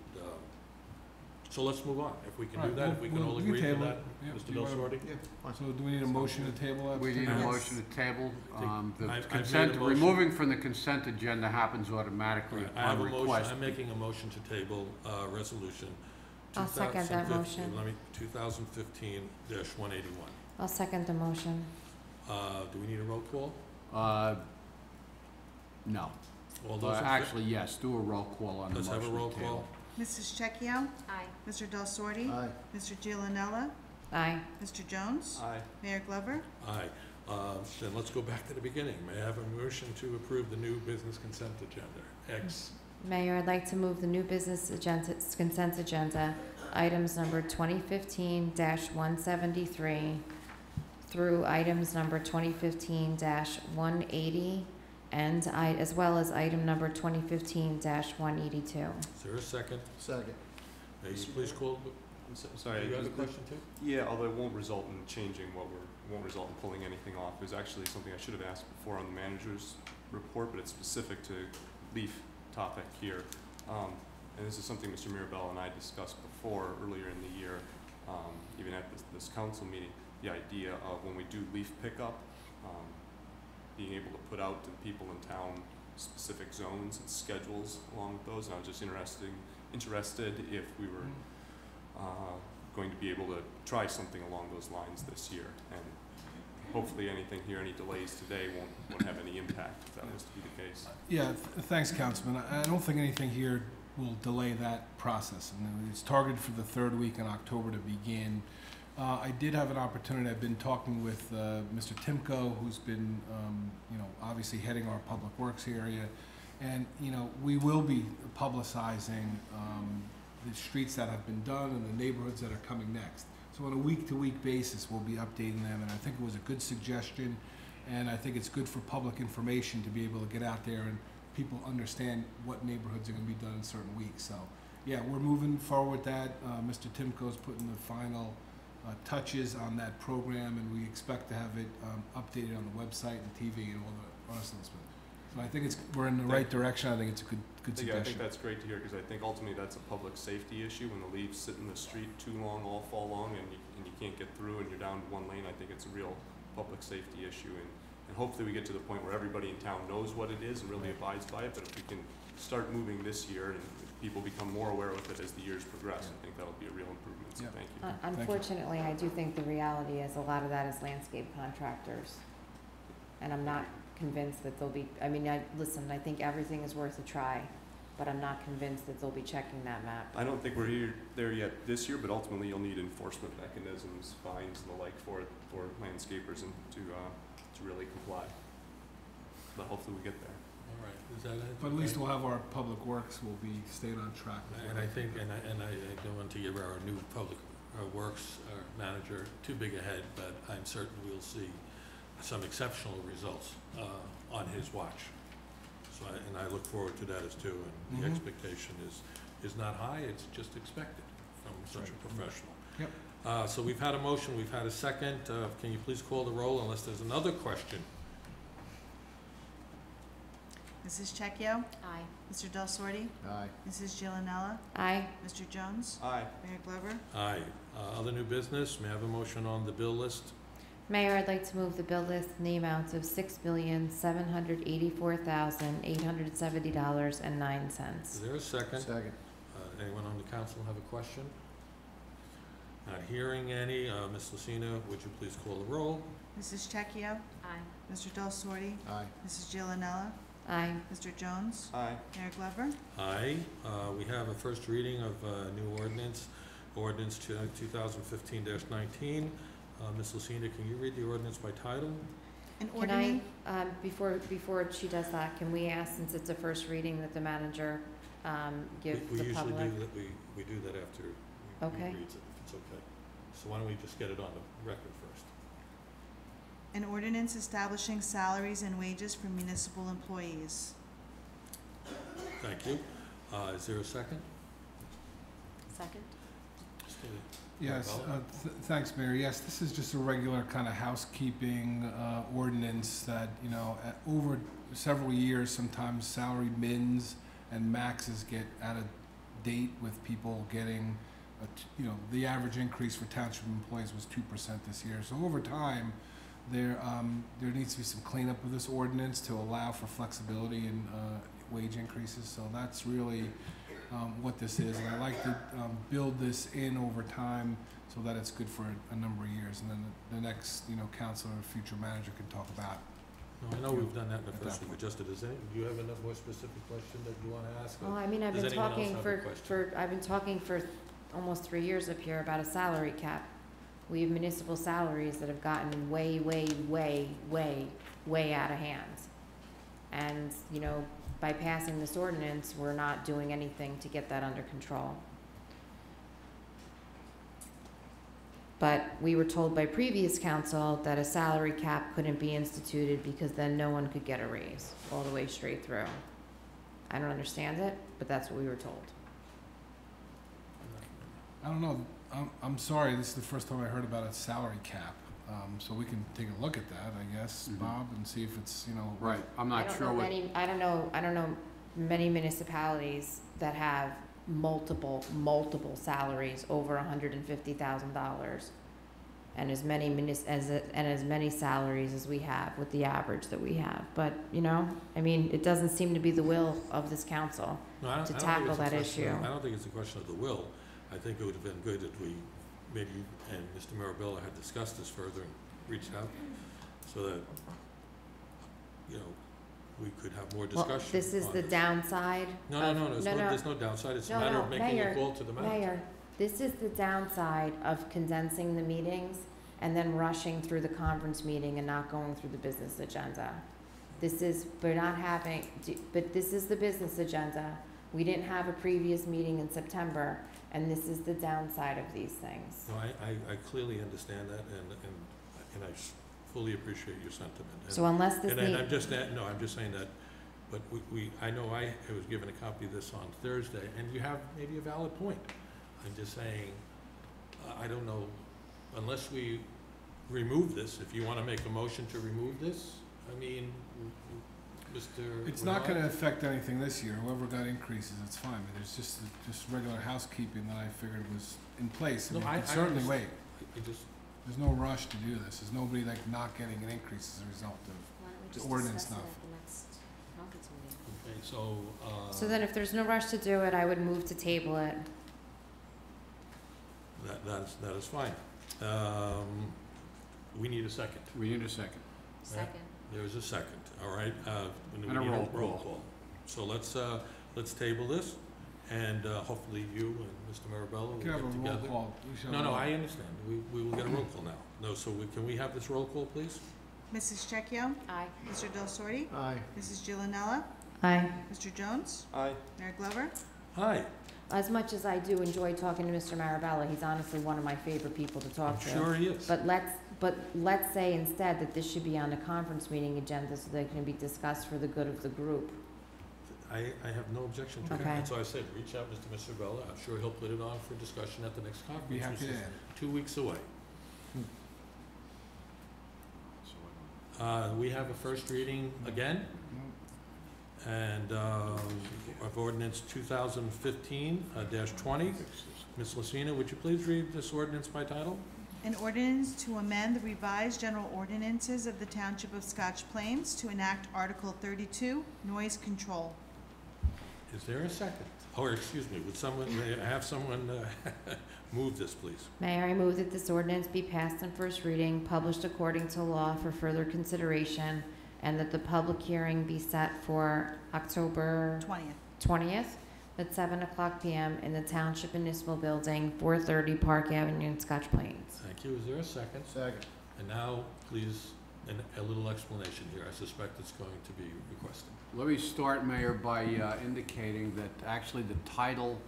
so let's move on. If we can do that, if we can all agree to that, Mr. Del Sorte? Yeah, fine. So do we need a motion to table that? We need a Yes. motion to table. The I've consent, made a motion. removing from the consent agenda happens automatically I have upon a motion, request. I'm making a motion to table resolution. I'll second that 2015 motion. 2015-181. I'll second the motion. Do we need a roll call? No. All those in Actually, yes, do a roll call on the Let's motion have a roll to table. call. Mrs. Checchio? Aye. Mr. Del Sorte? Aye. Mr. Giulianella? Aye. Mr. Jones? Aye. Mayor Glover? Aye. Then let's go back to the beginning. May I have a motion to approve the new business consent agenda? X. Mayor, I'd like to move the new business agenda, consent agenda, items number 2015-173 through items number 2015-180, and as well as item number 2015-182. Is there a second? Second. May you please call Sorry. Do you have a question too? Yeah, although it won't result in changing won't result in pulling anything off. It was actually something I should have asked before on the manager's report, but it's specific to leaf topic here. And this is something Mr. Mirabella and I discussed before earlier in the year, even at this council meeting, the idea of when we do leaf pickup, being able to put out to the people in town specific zones and schedules along with those. And I was just interested if we were going to be able to try something along those lines this year. And hopefully anything here, any delays today won't have any impact if that was to be the case. Yeah, thanks, Councilman. I don't think anything here will delay that process. I mean, it's targeted for the third week in October to begin. I did have an opportunity. I've been talking with Mr. Timko, who's been, obviously heading our public works area, and we will be publicizing the streets that have been done and the neighborhoods that are coming next. So on a week-to-week basis, we'll be updating them, and I think it was a good suggestion, and I think it's good for public information to be able to get out there and people understand what neighborhoods are going to be done in certain weeks. So, yeah, we're moving forward with that. Mr. Timko's putting the final touches on that program, and we expect to have it updated on the website and TV and all the rest of this. So I think we're in the right direction. I think it's a good suggestion. Yeah, I think that's great to hear, because I think ultimately that's a public safety issue. When the leaves sit in the street too long, all fall long, and you can't get through and you're down to one lane, I think it's a real public safety issue. And hopefully we get to the point where everybody in town knows what it is and really abides by it. But if we can start moving this year and people become more aware of it as the years progress, I think that'll be a real improvement. So thank you. Unfortunately, I do think the reality is a lot of that is landscape contractors. And I'm not convinced that they'll be, listen, I think everything is worth a try, but I'm not convinced that they'll be checking that map. I don't think we're there yet this year, but ultimately you'll need enforcement mechanisms, fines and the like for landscapers and to really comply. But hopefully we get there. All right, is that it? But at least we'll have our public works will be staying on track. And I think, and I don't want to give our new public works manager too big a head, but I'm certain we'll see some exceptional results on his watch. So, I look forward to that as too. And the expectation is not high; it's just expected from such a professional. Yep. So we've had a motion, we've had a second. Can you please call the roll unless there's another question? Mrs. Checchio? Aye. Mr. Del Sorte? Aye. Mrs. Giovanella? Aye. Mr. Jones? Aye. Mayor Glover? Aye. Other new business, may I have a motion on the bill list? Mayor, I'd like to move the bill list in the amount of $6,784,870.09. Is there a second? Second. Anyone on the council have a question? Not hearing any. Ms. Lucina, would you please call the roll? Mrs. Checchio? Aye. Mr. Del Sorte? Aye. Mrs. Giovanella? Aye. Mr. Jones? Aye. Mayor Glover? Aye. We have a first reading of new ordinance 2015-19. Ms. Lucina, can you read the ordinance by title? An Can ordinance? I, before she does that, can we ask, since it's a first reading, that the manager give We the usually public? do that. We do that after he Okay. reads it, if it's okay. So why don't we just get it on the record first? An ordinance establishing salaries and wages for municipal employees. Thank you. Is there a second? Second? Yes, thanks, Mayor. Yes, this is just a regular kind of housekeeping ordinance that, over several years, sometimes salary mins and maxes get out of date with people getting, the average increase for township employees was 2% this year. So over time, there needs to be some cleanup of this ordinance to allow for flexibility in wage increases. So that's really what this is, and I like to build this in over time so that it's good for a number of years, and then the next, council or future manager can talk about. No, I know we've done that in the At first that week, do you have a more specific question that you want to ask? Well, I've Does been anyone else talking have a question? I've been talking for almost 3 years up here about a salary cap. We have municipal salaries that have gotten way, way, way, way, way out of hand. And, by passing this ordinance, we're not doing anything to get that under control. But we were told by previous council that a salary cap couldn't be instituted because then no one could get a raise all the way straight through. I don't understand it, but that's what we were told. I don't know, I'm sorry, this is the first time I heard about a salary cap. So we can take a look at that, I guess, Bob, and see if it's, you know. Right, I'm I not don't sure know what, I don't know many municipalities that have multiple salaries over $150,000. And as many salaries as we have with the average that we have. But, you know, I mean, it doesn't seem to be the will of this council No, I don't to think tackle it's a that question issue. I don't think it's a question of the will. I think it would have been good if we, maybe, and Mr. Marabella had discussed this further and reached out so that, you know, we could have more discussion. Well, this is on the this. downside. No, there's no downside. It's a matter of making a call to the manager. Mayor, this is the downside of condensing the meetings and then rushing through the conference meeting and not going through the business agenda. This is the business agenda. We didn't have a previous meeting in September, and this is the downside of these things. No, I clearly understand that, and I fully appreciate your sentiment. And- So unless this And meet, I'm just saying that, but I know I was given a copy of this on Thursday, and you have maybe a valid point. I'm just saying, I don't know, unless we remove this, if you want to make a motion to remove this, I mean, Mr. It's not Renard? gonna affect anything this year. Whoever got increases, it's fine. But there's just regular housekeeping that I figured was in place. No, And I you can certainly wait. I just, There's no rush to do this. There's nobody like not getting an increase as a result of. Why don't we The just ordinance discuss it now. at the next conference meeting? okay, so, so then if there's no rush to do it, I would move to table it. that is fine. We need a second. we need a second. Second. There's a second, all right? We And a need roll call. So let's table this, and hopefully you and Mr. Marabella will We get can have a roll together. call. We should have No, a no, roll- I understand. We will get a roll call now. No, so can we have this roll call, please? Mrs. Checchio? Aye. Mr. Del Sorte? Aye. Mrs. Giovanella? Aye. Mr. Jones? Aye. Mayor Glover? Hi, As much as I do enjoy talking to Mr. Marabella, he's honestly one of my favorite people to I'm talk to. sure he is. But let's say instead that this should be on the conference meeting agenda so they can be discussed for the good of the group. I have no objection to it. Okay. That's why I said, reach out, Mr. Marabella. I'm sure he'll put it on for discussion at the next conference, Be happy which to is add it. 2 weeks away. We have a first reading again, and of ordinance 2015-20. Ms. Lucina, would you please read this ordinance by title? An ordinance to amend the revised general ordinances of the Township of Scotch Plains to enact Article 32, noise control. Is there a second? Or, excuse me, may I have someone move this, please? Mayor, I move that this ordinance be passed on first reading, published according to law for further consideration, and that the public hearing be set for October 20th. 20th at 7:00 p.m. in the Township Municipal Building, 430 Park Avenue in Scotch Plains. Thank you. Is there a second? Second. And now, please, a little explanation here. I suspect it's going to be requested. Let me start, Mayor, by indicating that actually the title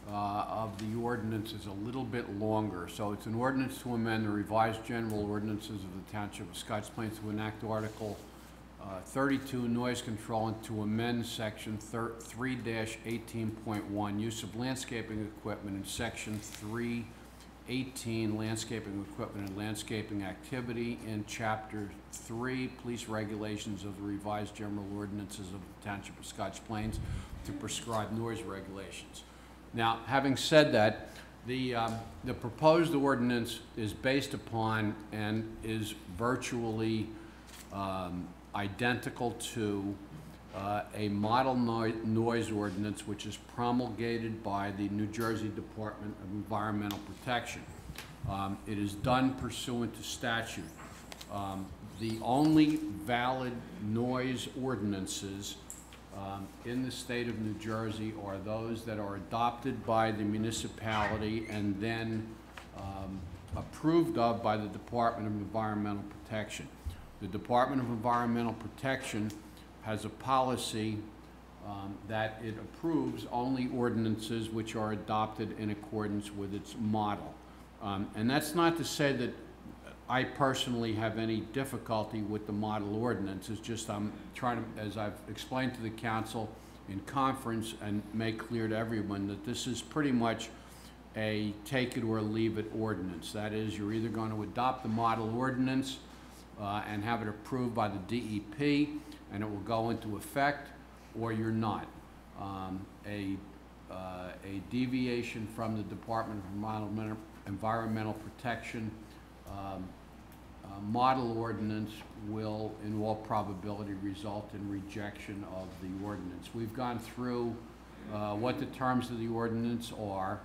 of the ordinance is a little bit longer. So it's an ordinance to amend the revised general ordinances of the Township of Scotch Plains to enact Article 32, noise control, and to amend Section 3-18.1, use of landscaping equipment, and Section 318, landscaping equipment and landscaping activity, in Chapter 3, police regulations of the revised general ordinances of the Township of Scotch Plains to prescribe noise regulations. Now, having said that, the proposed ordinance is based upon and is virtually identical to a model noise ordinance which is promulgated by the New Jersey Department of Environmental Protection. It is done pursuant to statute. The only valid noise ordinances in the state of New Jersey are those that are adopted by the municipality and then approved of by the Department of Environmental Protection. The Department of Environmental Protection has a policy that it approves only ordinances which are adopted in accordance with its model. And that's not to say that I personally have any difficulty with the model ordinance. It's just I'm trying to, as I've explained to the council in conference and make clear to everyone, that this is pretty much a take it or leave it ordinance. That is, you're either going to adopt the model ordinance and have it approved by the DEP, and it will go into effect, or you're not. A deviation from the Department of Environmental Protection model ordinance will, in all probability, result in rejection of the ordinance. We've gone through what the terms of the ordinance are.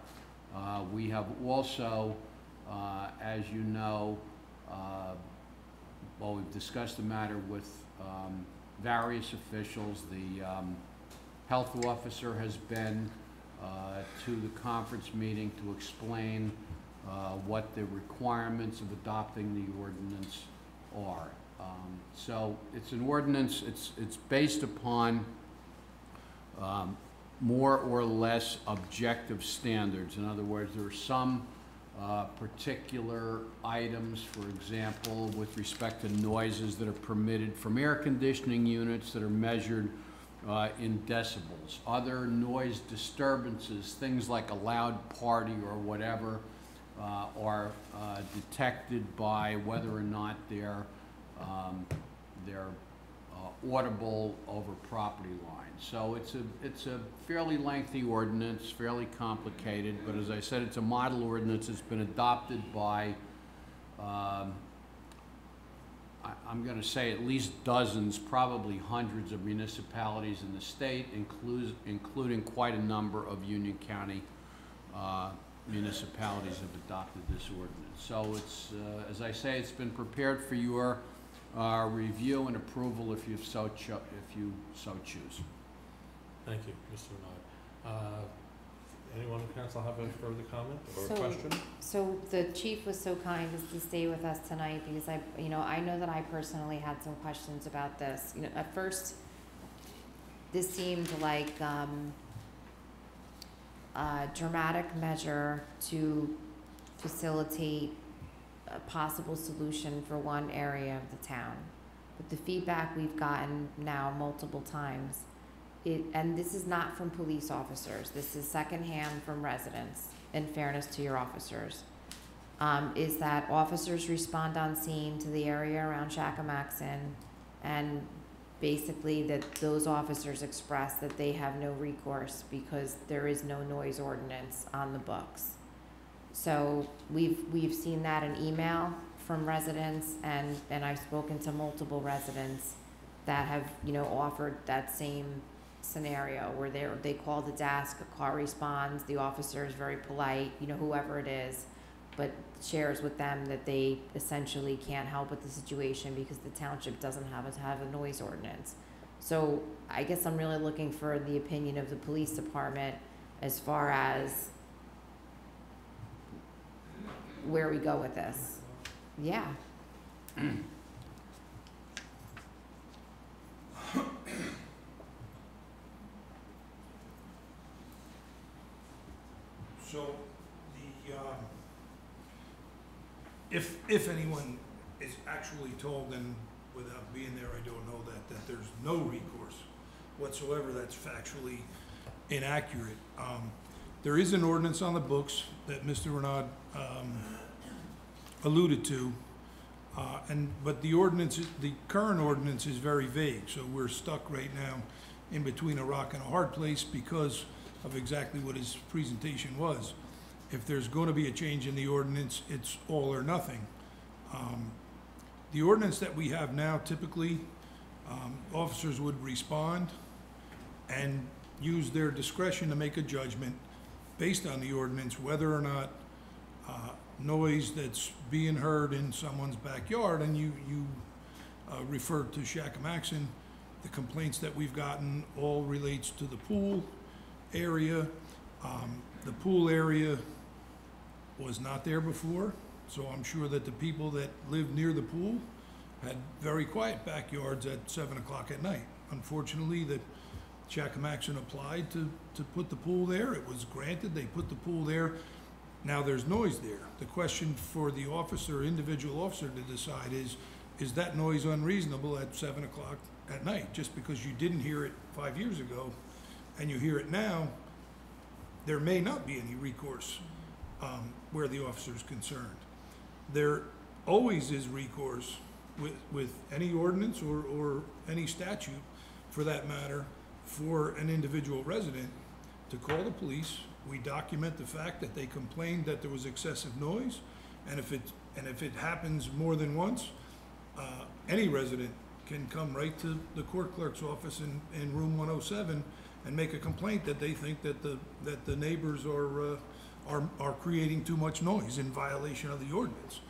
We have also, as you know, well, we've discussed the matter with various officials. The health officer has been to the conference meeting to explain what the requirements of adopting the ordinance are. So it's an ordinance, it's based upon more or less objective standards. In other words, there are some particular items, for example, with respect to noises that are permitted from air conditioning units that are measured in decibels. Other noise disturbances, things like a loud party or whatever, are detected by whether or not they're audible over property lines. So it's a fairly lengthy ordinance, fairly complicated, but as I said, it's a model ordinance. It's been adopted by I'm going to say at least dozens, probably hundreds of municipalities in the state, including quite a number of Union County municipalities have adopted this ordinance. So it's, as I say, it's been prepared for your review and approval if you so choose. Thank you, Mr. Renard. Anyone in council have a further comment or So- question? So the chief was so kind as to stay with us tonight because I know that I personally had some questions about this. At first, this seemed like a dramatic measure to facilitate a possible solution for one area of the town. But the feedback we've gotten now multiple times, and this is not from police officers, this is secondhand from residents, in fairness to your officers, is that officers respond on scene to the area around Shacamaxon, and basically that those officers express that they have no recourse because there is no noise ordinance on the books. So we've seen that in email from residents, and I've spoken to multiple residents that have, offered that same scenario where they call the desk, a car responds, the officer is very polite, whoever it is, but shares with them that they essentially can't help with the situation because the township doesn't have a noise ordinance. So I guess I'm really looking for the opinion of the police department as far as where we go with this. Yeah. So if anyone is actually told, and without being there, I don't know that there's no recourse whatsoever, that's factually inaccurate. There is an ordinance on the books that Mr. Renaud alluded to, but the current ordinance is very vague, so we're stuck right now in between a rock and a hard place because of exactly what his presentation was. If there's going to be a change in the ordinance, it's all or nothing. The ordinance that we have now, typically, officers would respond and use their discretion to make a judgment based on the ordinance, whether or not noise that's being heard in someone's backyard, and you referred to Shacamaxon, the complaints that we've gotten all relates to the pool area. The pool area was not there before, so I'm sure that the people that lived near the pool had very quiet backyards at 7 o'clock at night. Unfortunately, the Shacamaxon applied to put the pool there. It was granted, they put the pool there. Now there's noise there. The question for the officer, individual officer, to decide is that noise unreasonable at 7 o'clock at night? Just because you didn't hear it 5 years ago and you hear it now, there may not be any recourse. where the officer is concerned. There always is recourse with any ordinance or any statute, for that matter, for an individual resident to call the police. We document the fact that they complained that there was excessive noise, and if it happens more than once, any resident can come right to the court clerk's office in room 107 and make a complaint that they think that the neighbors are creating too much noise in violation of the ordinance.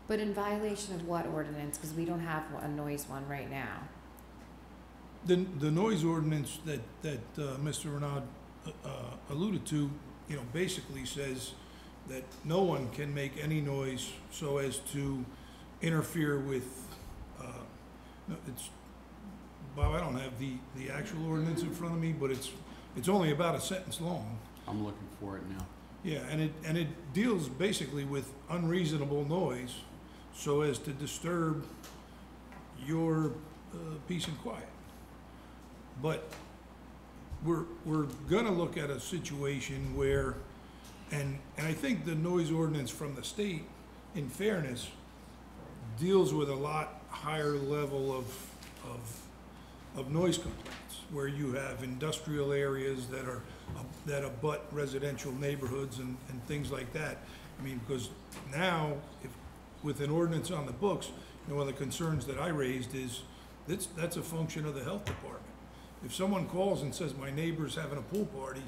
But in violation of what ordinance? Because we don't have a noise one right now. The noise ordinance that Mr. Renaud alluded to, basically says that no one can make any noise so as to interfere with, Bob, I don't have the actual ordinance in front of me, but it's only about a sentence long. I'm looking for it now. Yeah, and it deals basically with unreasonable noise so as to disturb your peace and quiet. But we're gonna look at a situation where, and I think the noise ordinance from the state, in fairness, deals with a lot higher level of noise complaints, where you have industrial areas that abut residential neighborhoods and things like that. I mean, because now, with an ordinance on the books, one of the concerns that I raised is that's a function of the health department. If someone calls and says, my neighbor's having a pool party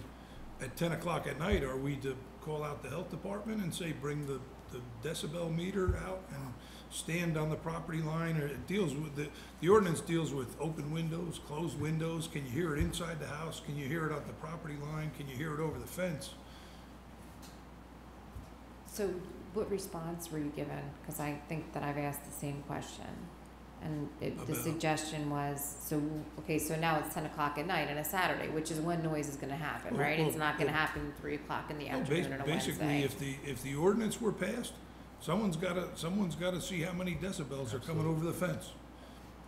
at 10 o'clock at night, are we to call out the health department and say, bring the decibel meter out and stand on the property line? Or it deals with, the ordinance deals with open windows, closed windows. Can you hear it inside the house? Can you hear it on the property line? Can you hear it over the fence? So what response were you given? Because I think that I've asked the same question. And the suggestion was, so now it's 10 o'clock at night on a Saturday, which is when noise is gonna happen, right? It's not gonna happen 3 o'clock in the afternoon on a Wednesday. Basically, if the ordinance were passed, someone's gotta see how many decibels are coming over the fence.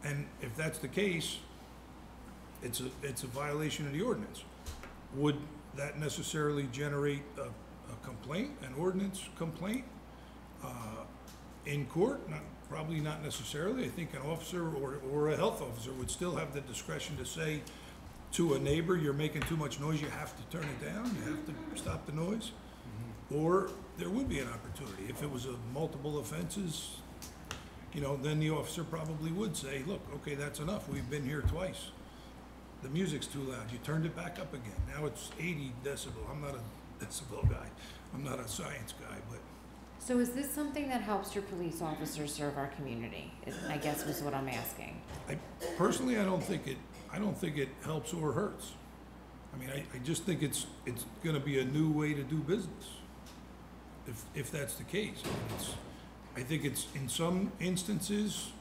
And if that's the case, it's a violation of the ordinance. Would that necessarily generate a complaint, an ordinance complaint, in court? Probably not necessarily. I think an officer or a health officer would still have the discretion to say to a neighbor, you're making too much noise, you have to turn it down, you have to stop the noise. Or there would be an opportunity. If it was multiple offenses, then the officer probably would say, look, okay, that's enough. We've been here twice. The music's too loud. You turned it back up again. Now it's 80 decibel. I'm not a decibel guy. I'm not a science guy, but. So is this something that helps your police officers serve our community? I guess was what I'm asking. Personally, I don't think it helps or hurts. I mean, I just think it's gonna be a new way to do business, if that's the case. I think it's, in some instances,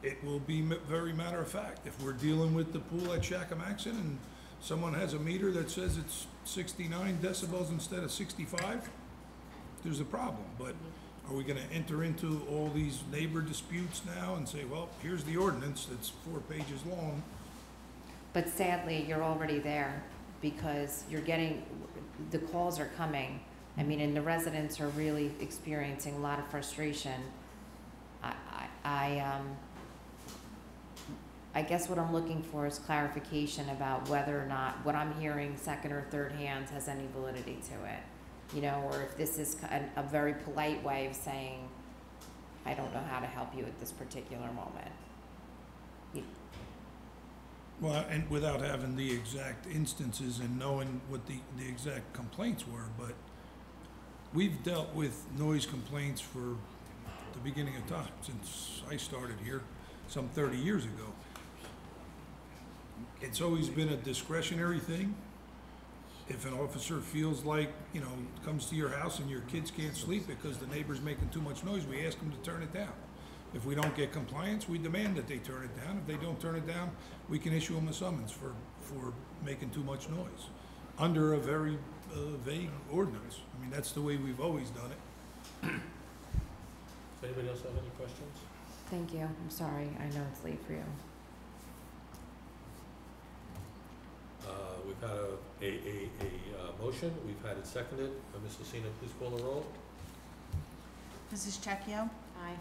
it will be very matter of fact. If we're dealing with the pool at Shakamaxon and someone has a meter that says it's 69 decibels instead of 65, there's a problem. But are we gonna enter into all these neighbor disputes now and say, well, here's the ordinance that's 4 pages long? But sadly, you're already there, because the calls are coming. I mean, and the residents are really experiencing a lot of frustration. I guess what I'm looking for is clarification about whether or not what I'm hearing second or third hands has any validity to it. Or if this is a very polite way of saying, I don't know how to help you at this particular moment. Well, and without having the exact instances and knowing what the exact complaints were, but we've dealt with noise complaints for the beginning of time, since I started here some 30 years ago. It's always been a discretionary thing. If an officer feels like, comes to your house and your kids can't sleep because the neighbor's making too much noise, we ask them to turn it down. If we don't get compliance, we demand that they turn it down. If they don't turn it down, we can issue them a summons for making too much noise, under a very vague ordinance. I mean, that's the way we've always done it. Does anybody else have any questions? Thank you. I'm sorry. I know it's late for you. With we've had a motion, we've had it seconded. Ms. Lucina, please call the roll. Mrs. Checchio? Aye.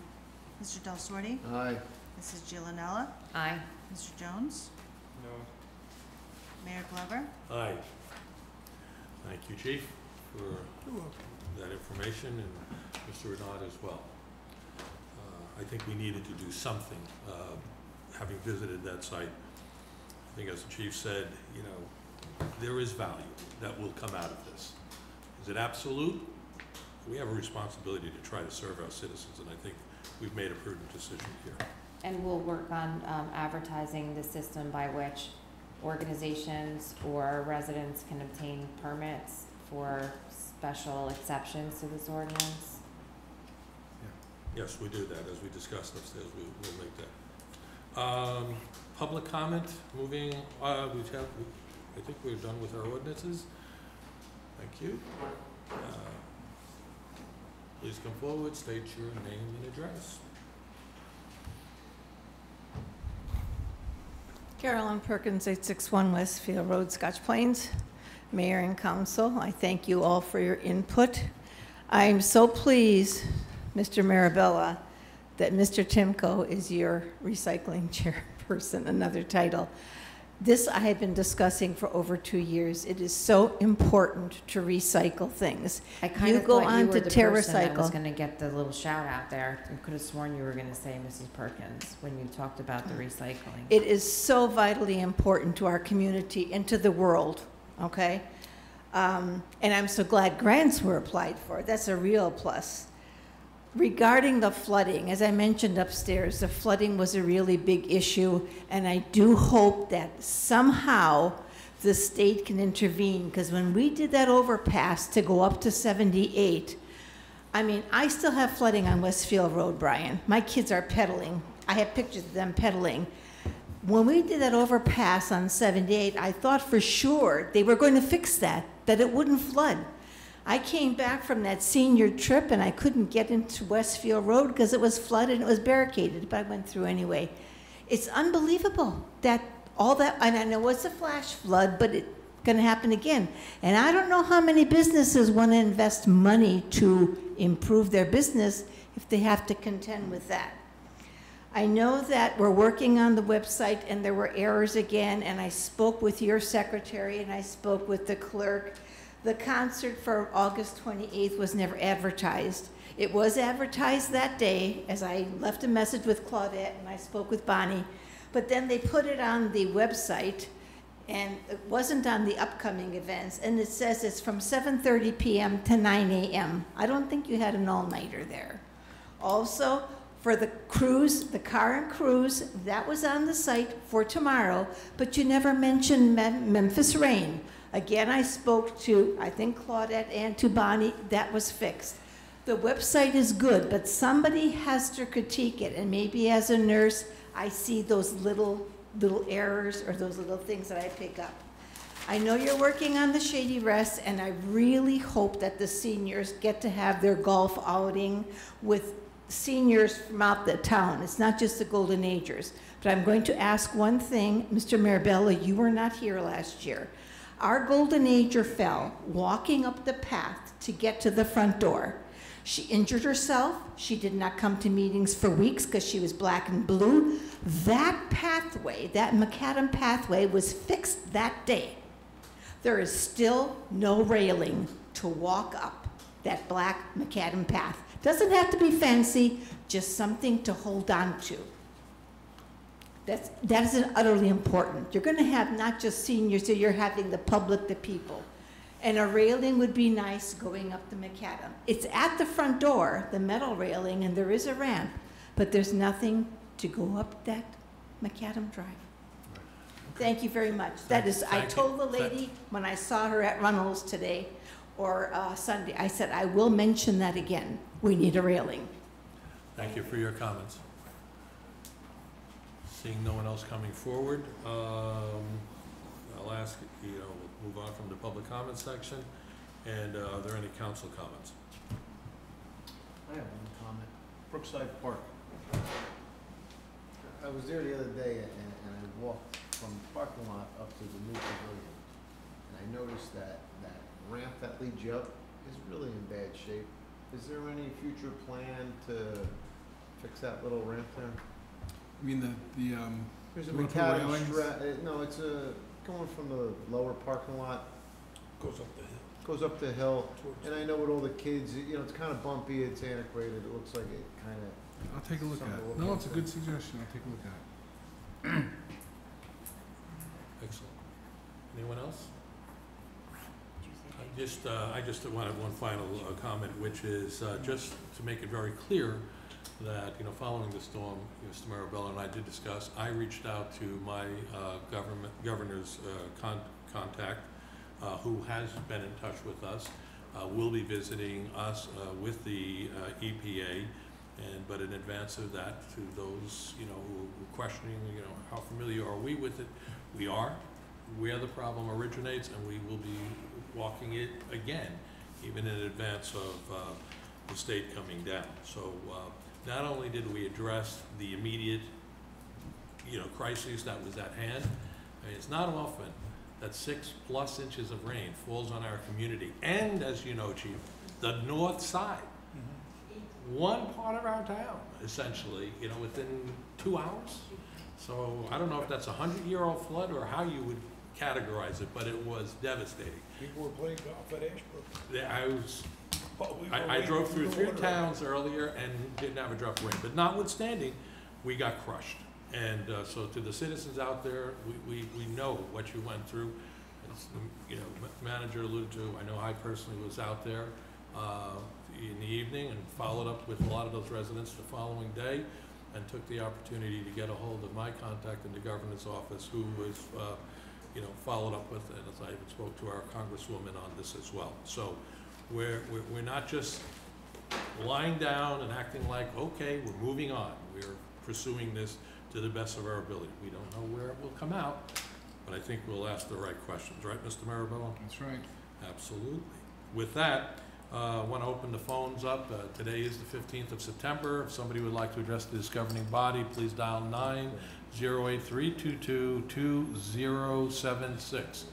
Mr. Del Sorte? Aye. Mrs. Giovanella? Aye. Mr. Jones? No. Mayor Glover? Aye. Thank you, Chief, for that information, and Mr. Renaud as well. I think we needed to do something, having visited that site. I think as the Chief said, you know, there is value that will come out of this. Is it absolute? We have a responsibility to try to serve our citizens, and I think we've made a prudent decision here. And we'll work on advertising the system by which organizations or residents can obtain permits for special exceptions to this ordinance. Yes, we do that, as we discussed upstairs, we'll make that. Public comment, moving, I think we're done with our ordinances. Thank you. Please come forward, state your name and address. Carolyn Perkins, 861 Westfield Road, Scotch Plains. Mayor and Council, I thank you all for your input. I am so pleased, Mr. Marabella, that Mr. Timko is your recycling chairperson, another title. This I have been discussing for over 2 years. It is so important to recycle things. I kind of go thought on you to were the person that was TerraCycle. going to get the little shout out there. I could have sworn you were going to say Mrs. Perkins when you talked about the recycling. It is so vitally important to our community and to the world, okay? And I'm so glad grants were applied for. That's a real plus. Regarding the flooding, as I mentioned upstairs, the flooding was a really big issue, and I do hope that somehow the state can intervene, because when we did that overpass to go up to 78, I mean, I still have flooding on Westfield Road, Brian. My kids are pedaling. I have pictures of them pedaling. When we did that overpass on 78, I thought for sure they were going to fix that it wouldn't flood. I came back from that senior trip and I couldn't get into Westfield Road because it was flooded and it was barricaded, but I went through anyway. It's unbelievable that all that, and I know it's a flash flood, but it's going to happen again. And I don't know how many businesses want to invest money to improve their business if they have to contend with that. I know that we're working on the website and there were errors again, and I spoke with your secretary and I spoke with the clerk. The concert for August 28th was never advertised. It was advertised that day, as I left a message with Claudette and I spoke with Bonnie, but then they put it on the website and it wasn't on the upcoming events, and it says it's from 7:30 p.m. to 9 a.m. I don't think you had an all-nighter there. Also, for the cruise, the car and cruise, that was on the site for tomorrow, but you never mentioned Memphis Rain. Again, I spoke to, I think, Claudette and to Bonnie. That was fixed. The website is good, but somebody has to critique it, and maybe as a nurse, I see those little errors or those little things that I pick up. I know you're working on the Shady Rest, and I really hope that the seniors get to have their golf outing with seniors from out the town. It's not just the Golden Agers. But I'm going to ask one thing. Mr. Marabella, you were not here last year. Our Golden Ager fell walking up the path to get to the front door. She injured herself. She did not come to meetings for weeks because she was black and blue. That pathway, that macadam pathway, was fixed that day. There is still no railing to walk up that black macadam path. Doesn't have to be fancy, just something to hold on to. That is utterly important. You're going to have not just seniors, so you're having the public, the people. And a railing would be nice going up the macadam. It's at the front door, the metal railing, and there is a ramp, but there's nothing to go up that macadam drive. Thank you very much. I told the lady when I saw her at Runnels today, or Sunday, I said, I will mention that again. We need a railing. Thank you for your comments. Seeing no one else coming forward, I'll ask, we'll move on from the public comment section. And are there any council comments? I have one comment. Brookside Park. I was there the other day and I walked from the parking lot up to the new pavilion. and I noticed that ramp that leads you up is really in bad shape. Is there any future plan to fix that little ramp there? I mean, There's a You wanna put macadam railings? no, it's going from the lower parking lot, Goes up the hill. goes up the hill, Towards and I know with all the kids, you know, it's kind of bumpy, it's antiquated, it looks like it kind of, I'll take a look at Something to it. look No, it's a into. good suggestion. I'll take a look at it. Excellent. Anyone else? I just wanted one final comment, which is just to make it very clear that, following the storm, Mr. Marabella and I did discuss, I reached out to my governor's contact, who has been in touch with us, will be visiting us with the EPA, but in advance of that, to those, who were questioning, how familiar are we with it? We are, where the problem originates, and we will be walking it again, even in advance of the state coming down. So not only did we address the immediate, crises that was at hand, I mean, it's not often that 6+ inches of rain falls on our community, and as you know, Chief, the north side, one part of our town, essentially, within 2 hours. So I don't know if that's a 100-year-old flood or how you would categorize it, but it was devastating. People were playing golf at Ashbrook. Yeah, I drove through 3 towns earlier and didn't have a drop of rain, but notwithstanding, we got crushed. And so to the citizens out there, we know what you went through. As the manager alluded to, I know I personally was out there in the evening and followed up with a lot of those residents the following day, and took the opportunity to get a hold of my contact in the governor's office, who was followed up with, and as I even spoke to our congresswoman on this as well. So we're not just lying down and acting like, okay, we're moving on. We're pursuing this to the best of our ability. We don't know where it will come out, but I think we'll ask the right questions, right, Mr. Marabella? That's right. Absolutely. With that, I want to open the phones up. Today is the 15th of September. If somebody would like to address this governing body, please dial 908-322-2076.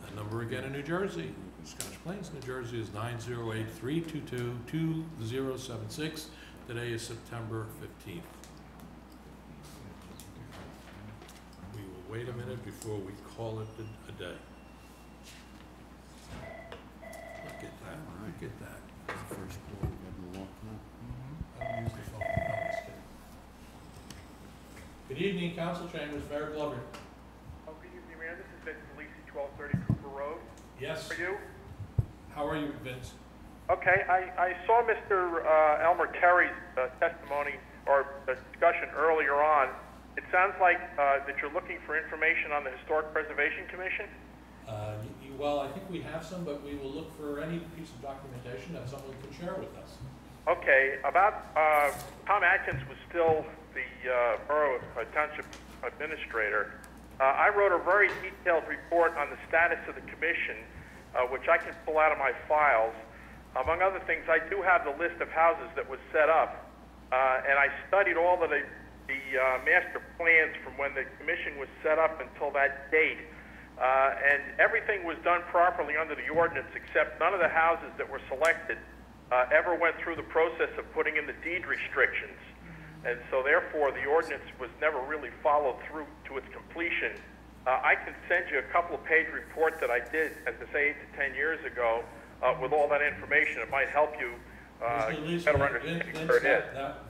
That number again in New Jersey, Scotch Plains, New Jersey, is 908-322-2076. Today is September 15th. We will wait a minute before we call it a day. Look at that, look at that. That's the first call we've had in a long time. I don't use the phone, no, I'm just kidding. Good evening, Council Chambers, Mayor Glover. Oh, good evening, Mayor. This is Vince Delisi, 1230 Cooper Road. Yes. How are you? How are you, Vince? Okay, I saw Mr. Elmer Terry's testimony or discussion earlier on. It sounds like that you're looking for information on the Historic Preservation Commission. Well, I think we have some, but we will look for any piece of documentation that someone can share with us. Okay, about Tom Atkins was still the Borough Township Administrator. I wrote a very detailed report on the status of the commission, which I can pull out of my files. Among other things, I do have the list of houses that was set up, and I studied all of the master plans from when the commission was set up until that date. And everything was done properly under the ordinance, except none of the houses that were selected ever went through the process of putting in the deed restrictions. And so therefore, the ordinance was never really followed through to its completion. I can send you a couple of page report that I did, as I say, 8 to 10 years ago, with all that information. It might help you better understand where it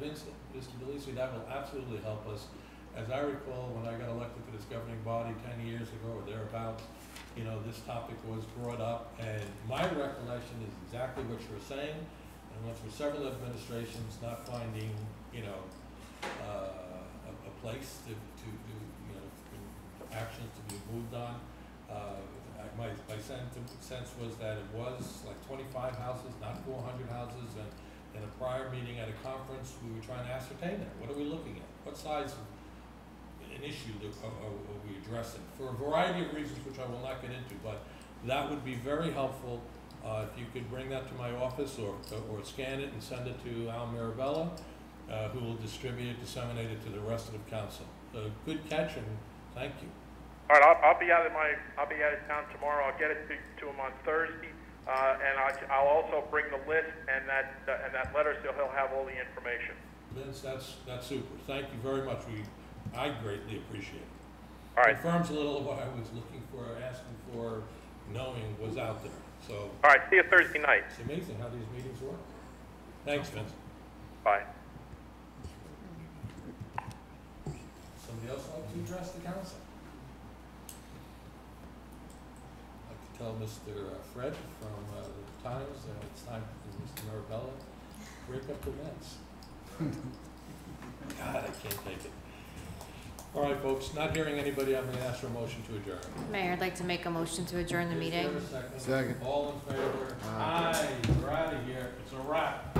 is. Mr. Delisi, that will absolutely help us. As I recall, when I got elected to this governing body 10 years ago or thereabouts, this topic was brought up, and my recollection is exactly what you're saying. And went through several administrations, not finding, a place to actions to be moved on. My sense was that it was like 25 houses, not 400 houses, and in a prior meeting at a conference, we were trying to ascertain that. What are we looking at? What size of an issue are we addressing? For a variety of reasons, which I will not get into, but that would be very helpful if you could bring that to my office or scan it and send it to Al Mirabella, who will disseminate it to the rest of the council. Good catch, and thank you. All right, I'll be out of town tomorrow. I'll get it to him on Thursday, and I'll also bring the list and that letter, so he'll have all the information. Vince, that's super. Thank you very much. I greatly appreciate it. All right. Confirms a little of what I was looking for, asking for, knowing was out there. So. All right, see you Thursday night. It's amazing how these meetings work. Thanks, Vince. Bye. Somebody else like to address the council? I'd like to tell Mr. Fred from the Times that it's time for Mr. Marabella to break up the mess. God, I can't take it. All right, folks, not hearing anybody, I'm going to ask for a motion to adjourn. Mayor, I'd like to make a motion to adjourn the Is there meeting. a second? Second. All in favor? Aye. We're out of here. It's a wrap.